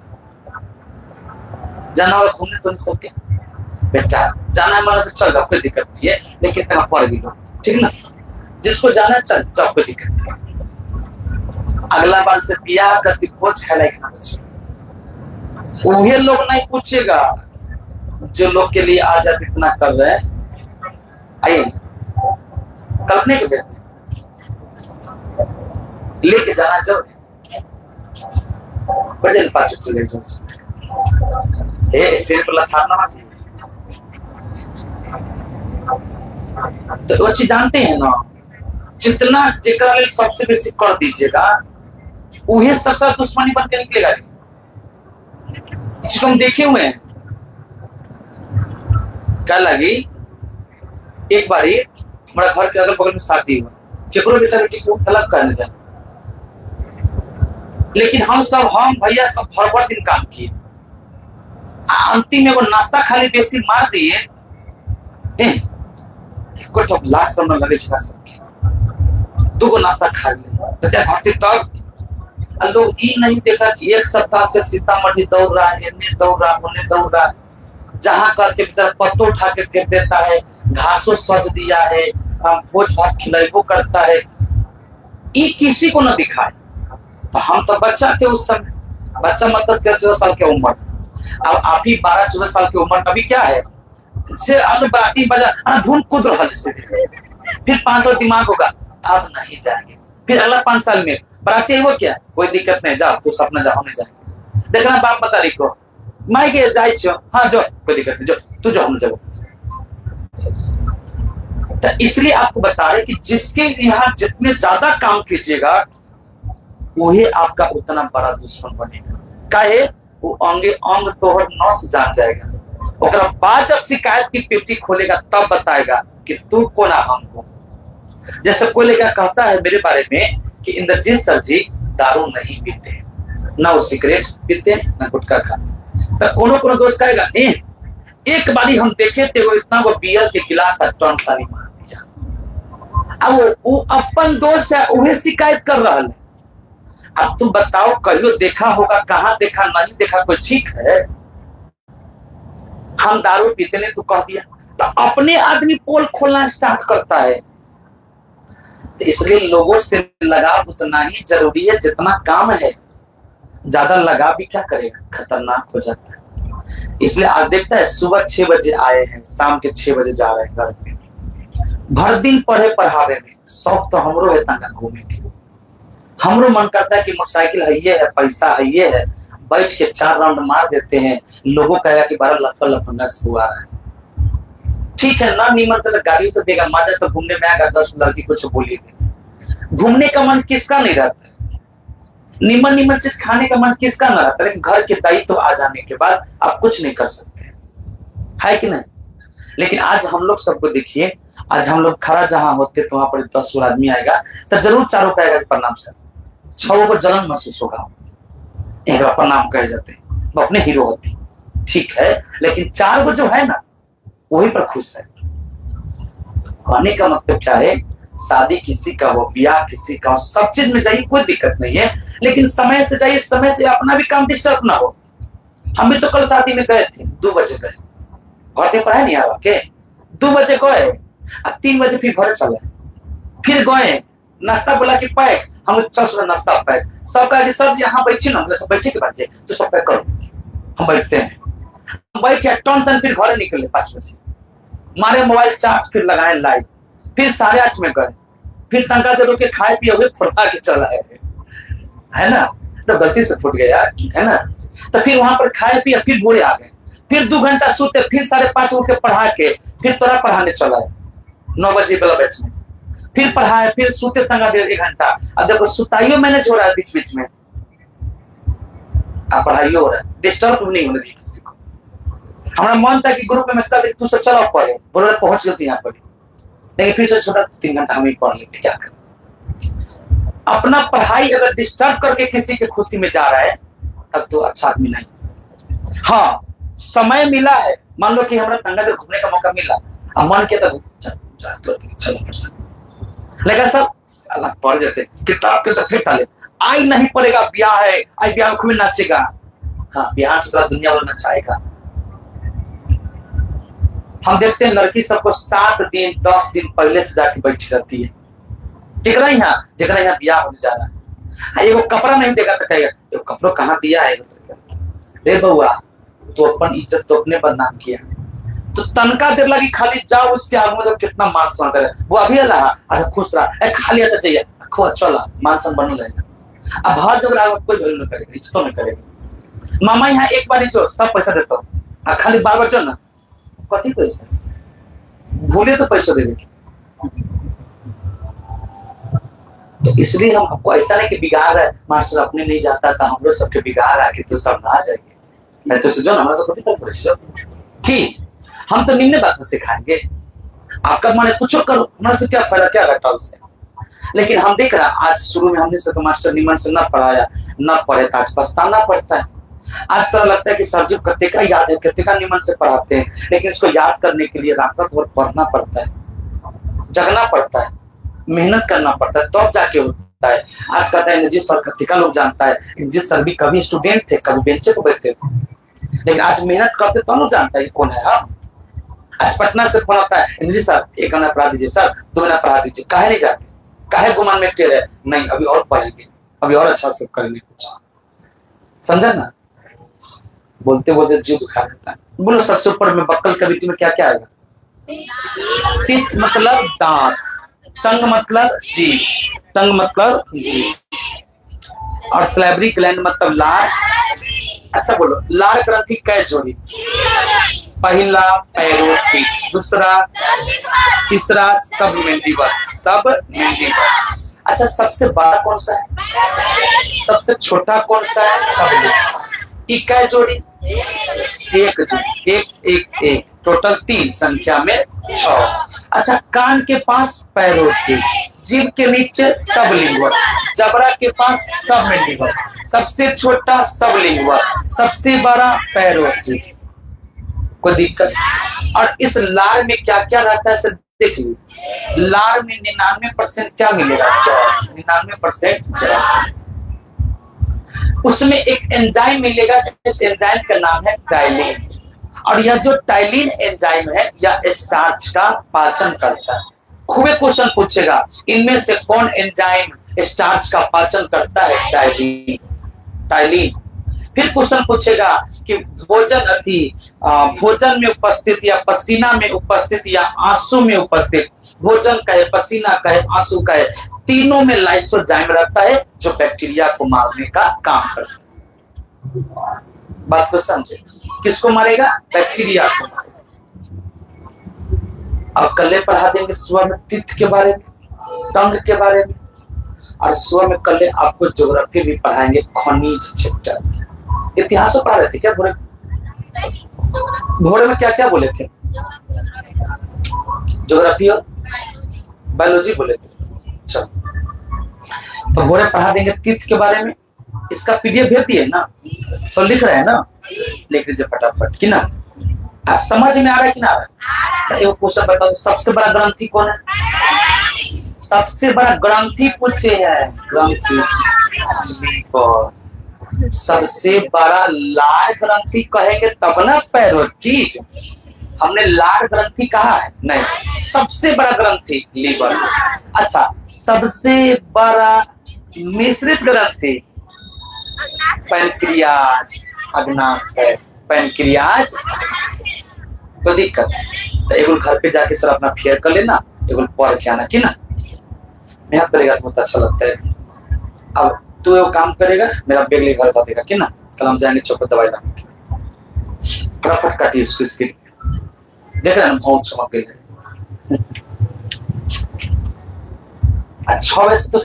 जाना होगा घूमने तो सबके बेटा, जाना है माना तो चल जाओ, कोई दिक्कत नहीं है, लेकिन तेरा पढ़ भी लो, ठीक ना? जिसको जाना है चल जाओ, कोई दिक्कत नहीं। अगला बार से बियाह करती खोज खाए ना बचे, वही लोग नहीं पूछेगा जो लोग के लिए आज आप इतना कर रहे हैं। आइए कल्पने के बेटे लेके जाना जरूरी, बजे 5 चले जो हे स्टेट पर था ना। तो वो चीज जानते हैं ना, जितना जेकरा ले सबसे बेसी कर दीजिएगा उहे सबसे दुश्मनी बन के निकलेगा। इसको हम देखे हुए हैं। क्या लगी, एक बारी हमारा घर के अगल बगल में शादी हुआ, केकरो बेटा बेटी को अलग करने जाए, लेकिन हम भैया सब भर दिन काम किए। अंतिम में वो नाश्ता खाली बेसी मार दिए, कुछ लास्ट करने लगे सबके, दो नाश्ता खा लिया घाटी तक। लोग ये नहीं देखा कि एक सप्ताह से सीतामढ़ी दौड़ रहा है, इन्हें दौड़ रहा, उन्हें दौड़ रहा, जहां करके बेचारा पत्तो उठा के फेंक देता है, घासों सज दिया है, भोज भात खिलाइबो करता है, ये किसी को न दिखाए। तो हम तो बच्चा थे उस समय, बच्चा मतलब 14 साल की उम्र, अब आप ही 12-14 साल की उम्र, अभी क्या है से बाती बजा धूम कूद रहा से, फिर 5 साल दिमाग होगा अब नहीं जाएंगे, फिर अगला 5 साल में बराती है वो क्या, कोई दिक्कत नहीं, जाओ तू सपना जाओ नहीं जाएंगे। देखना बाप बता रही को माई के जाए छो, हाँ जो कोई दिक्कत नहीं, जो तू जो हम जाओ। तो इसलिए आपको बता रहे कि जिसके यहाँ जितने ज्यादा काम कीजिएगा वही आपका उतना बड़ा दुश्मन बनेगा। काहे, वो अंगे अंग तोहर नस जान जाएगा, और बाद जब शिकायत की पेटी खोलेगा तब बताएगा कि तू कौन हमको। जैसे कोई लेकर कहता है मेरे बारे में कि इंद्रजीत सर जी दारू नहीं पीते, ना वो सिगरेट पीते, ना गुटखा खाते, तो कोनो दोस्त कहेगा एक बारी हम देखे थे वो इतना वो बियर के गिलास का टन सारी मार दिया। अब वो अपन दोस्त है वही शिकायत कर रहा है। अब तुम बताओ कहियो देखा होगा, कहाँ देखा, नहीं देखा, कोई ठीक है? हम दारू पीते ने तो कह दिया, तो अपने आदमी पोल खोलना स्टार्ट करता है। तो इसलिए लोगों से लगाव उतना ही जरूरी है जितना काम है, ज्यादा लगाव भी क्या करेगा, खतरनाक हो जाता है। इसलिए आज देखता है सुबह 6 बजे आए हैं, शाम के 6 बजे जा रहे हैं घर पे, भर दिन पढ़े पढ़ावे में। शौक तो हमरो है तंगा घूमे के, हमरो मन करता है कि मोटरसाइकिल है ये है, पैसा है ये है, बैठ के 4 राउंड मार देते हैं, लोगों कहेगा कि 12 लफंगा हुआ है। ठीक है ना, नीमन तो गाड़ी तो देगा, मजा तो घूमने में आएगा, 10 लड़की कुछ बोलेगी। घूमने का मन किसका नहीं रहता है, नीमन चीज खाने का मन किसका ना रहता है, लेकिन घर के दायित्व आ जाने के बाद आप कुछ नहीं कर सकते, है कि नहीं? लेकिन आज हम लोग सबको देखिए, आज हम लोग खड़ा जहां होते तो वहां पर 10 आदमी आएगा तो जरूर चारों कहेगा प्रणाम सर, 6 को जलन महसूस होगा, एक प्रणाम कह जाते, वो अपने हीरो होते, ठीक है, लेकिन 4 को जो है ना वही पर खुश है। कहने का मतलब क्या है, शादी किसी का हो, ब्याह किसी का हो, सब चीज में जाइए, कोई दिक्कत नहीं है, लेकिन समय से जाइए, समय से अपना भी काम डिस्टर्ब ना हो। हम भी तो कल शादी में गए थे, 2 बजे गए, घर पर है नहीं आ के, 2 बजे गए, 3 बजे फिर घर चले, फिर गए, नाश्ता बोला कि पैक, हम चल नाश्ता पैक, सब कहा कि सर जी यहाँ बैठिए ना, सब बैठे के बाद तो सब पैक करो, हम बैठते हैं, हम बैठे टन फिर घर निकले 5 बजे, मारे मोबाइल चार्ज, फिर लगाए लाइट, फिर 8:30 में गए, फिर तंका दे के खाए पिए हुए थोड़ा के चला है ना, तो गलती से फूट गया है ना। तो फिर वहां पर खाए पिए, फिर भोरे आ गए, फिर 2 घंटा सोते, फिर 5:30 उठ के पढ़ा के फिर तोरा पढ़ाने चला है 9 बजे वाला बैच में, फिर पढ़ाए, फिर सोते तंगा देर 1 घंटा। अब देखो सुताइयो मैनेज हो रहा है बीच बीच में, आप पढ़ाइयो हो रहा है, डिस्टर्ब नहीं होने दी किसी को। हमारा मन था कि ग्रुप में तू सब चला पढ़े, बोले पहुंच गए यहाँ पर, लेकिन फिर से छोटा 3 घंटा हम ही पढ़ लेते, क्या करें। अपना पढ़ाई अगर डिस्टर्ब करके किसी की खुशी में जा रहा है तब तो अच्छा आदमी नहीं। हाँ, समय मिला है, मान लो कि हमारा तंगा देर घूमने का मौका मिला, अब मन के तो चलो, लेकिन सब साला पढ़ जाते, किताब के तो फिर ताले आई नहीं पड़ेगा, ब्याह है, आई ब्याह खूब नाचेगा, हाँ ब्याह से दुनिया वाला नचाएगा। हम देखते हैं लड़की सबको 7 दिन 10 दिन पहले से जाके बैठी रहती है, जरा यहाँ ब्याह होने जा रहा है, एगो कपड़ा नहीं देगा तो कहेगा कपड़ा कहाँ दिया है, रे बउआ तो अपन इज्जत तो अपने बदनाम किया, तो तनका देर लगी खाली जाओ उसके आगे तो कितना मान सम्मान करे, वो अभी अल्लाह अच्छा खुश रहा, खाली आता चाहिए खो चला मान सम्मान बनो लगेगा। अब हर जगह कोई वैल्यू नहीं करेगा, इज्जत नहीं करेगा। मामा यहाँ एक बार जो सब पैसा देता हूँ, खाली बार बार चल ना कथी पैसा भूले तो पैसा दे देंगे। तो इसलिए हम आपको ऐसा नहीं कि बिगाड़ है मास्टर अपने नहीं जाता था, हम लोग सबके बिगाड़ आके तो सब ना आ जाएंगे। मैं तो जो ना हमारा सब कथी ठीक, हम तो निम्न बात में सिखाएंगे। आपका माने कुछ करो, हमारे से क्या फायदा क्या घटा उससे। लेकिन हम देख रहे हैं आज शुरू में हमने से तो मास्टर निमन से न पढ़ाया, न पढ़े तो आज पछताना पड़ता है। आज तो लगता है कि सर जी कत्ते का याद है, कत्ते का निमन से पढ़ाते हैं, लेकिन इसको याद करने के लिए रात भर पढ़ना पड़ता है, जगना पड़ता है, मेहनत करना पड़ता है, तब तो जाके होता है। आज कहता है इंद्रजीत सर कत्ते का लोग जानता है, इंद्रजीत सर भी कभी स्टूडेंट थे, कभी बेंचे पर बैठते थे, लेकिन आज मेहनत करते तो लोग जानता है कौन है। हम आज पटना से फोन आता है, इंद्रजीत सर एक गाना पढ़ा दीजिए, सर 2 महीना पढ़ा दीजिए। काहे नहीं जाते, काहे गुमान में टेर है, नहीं अभी और पढ़ेंगे, अभी और अच्छा से करेंगे कुछ। समझा ना, बोलते बोलते जीव दुखा देता है। बोलो सबसे ऊपर में बक्कल के बीच में क्या क्या आएगा? टीथ मतलब दांत, टंग मतलब जीभ, टंग मतलब जीभ, और स्लैबरी ग्लैंड मतलब लार। अच्छा बोलो, लार ग्रंथि कै जोड़ी? पहला पैरोटी, दूसरा, तीसरा सब मेंडिबल, सब मेंडिबल। अच्छा सबसे बड़ा कौन सा है, सबसे छोटा कौन सा है? सब। कै जोड़ी? एक जोड़ी, एक एक एक, टोटल 3, संख्या में 6। अच्छा कान के पास पैरोटी, जीभ के नीचे सब लिंगुअल, जबड़ा के पास सब मेंडिबल, सबसे छोटा सब लिंगुअल, सबसे बड़ा पैरोटी। कोई दिक्कत? और इस लार में क्या क्या रहता है सर देख लीजिए। लार में 99% क्या मिलेगा? 99% जल। उसमें एक एंजाइम मिलेगा, जिस एंजाइम का नाम है टाइलिन, और यह जो टाइलिन एंजाइम है यह स्टार्च का पाचन करता है। खूबे क्वेश्चन पूछेगा, इनमें से कौन एंजाइम स्टार्च का पाचन करता है? Ptyalin, ptyalin. फिर क्वेश्चन पूछेगा कि भोजन में उपस्थित या पसीना में उपस्थित या आंसू में उपस्थित, भोजन कहे, पसीना कहे, आंसू कहे, तीनों में लाइसोजाइम रहता है जो बैक्टीरिया को मारने का काम करता है। बात को समझे, किसको मारेगा? बैक्टीरिया को। अब कल पढ़ा देंगे स्वर्ण तीर्थ के बारे में, टंग के बारे में, और स्वर्ण कल आपको ज्योग्राफी भी पढ़ाएंगे, खनिज चैप्टर। इतिहास पढ़ा रहे थे क्या भोरे? भोरे में क्या क्या बोले थे? ज्योग्राफी और बायोलॉजी बोले थे। अच्छा तो भोरे पढ़ा देंगे तीर्थ के बारे में। इसका पीडीएफ भेज दिए ना, सब लिख रहे हैं ना, लिख लीजिए फटाफट कि ना। आप समझ में आ रहा है कि ना आ रहा है? एक क्वेश्चन बताओ, सबसे बड़ा ग्रंथि कौन है? सबसे बड़ा ग्रंथि पूछे है, ग्रंथि। सबसे बड़ा लार ग्रंथि कहेंगे तब ना पैरोटीज। हमने लार ग्रंथि कहा है? नहीं, सबसे बड़ा ग्रंथि लीवर। अच्छा सबसे बड़ा मिश्रित ग्रंथि पैनक्रियाज, अग्नाशय, पैनक्रियाज। कोई दिक्कत? तो एक घर पे जाके सर अपना फेयर कर लेना, एक पढ़ के आना कि ना, मेहनत करेगा तो बहुत अच्छा लगता है। अब तू वो काम करेगा, मेरा बैग ले घर देगा कि ना, कल हम जाएंगे चौक पर दवाई लाने। फटाफट काटिए इसको, इसके देख रहे हैं बहुत चमक गई है। अच्छा वैसे तो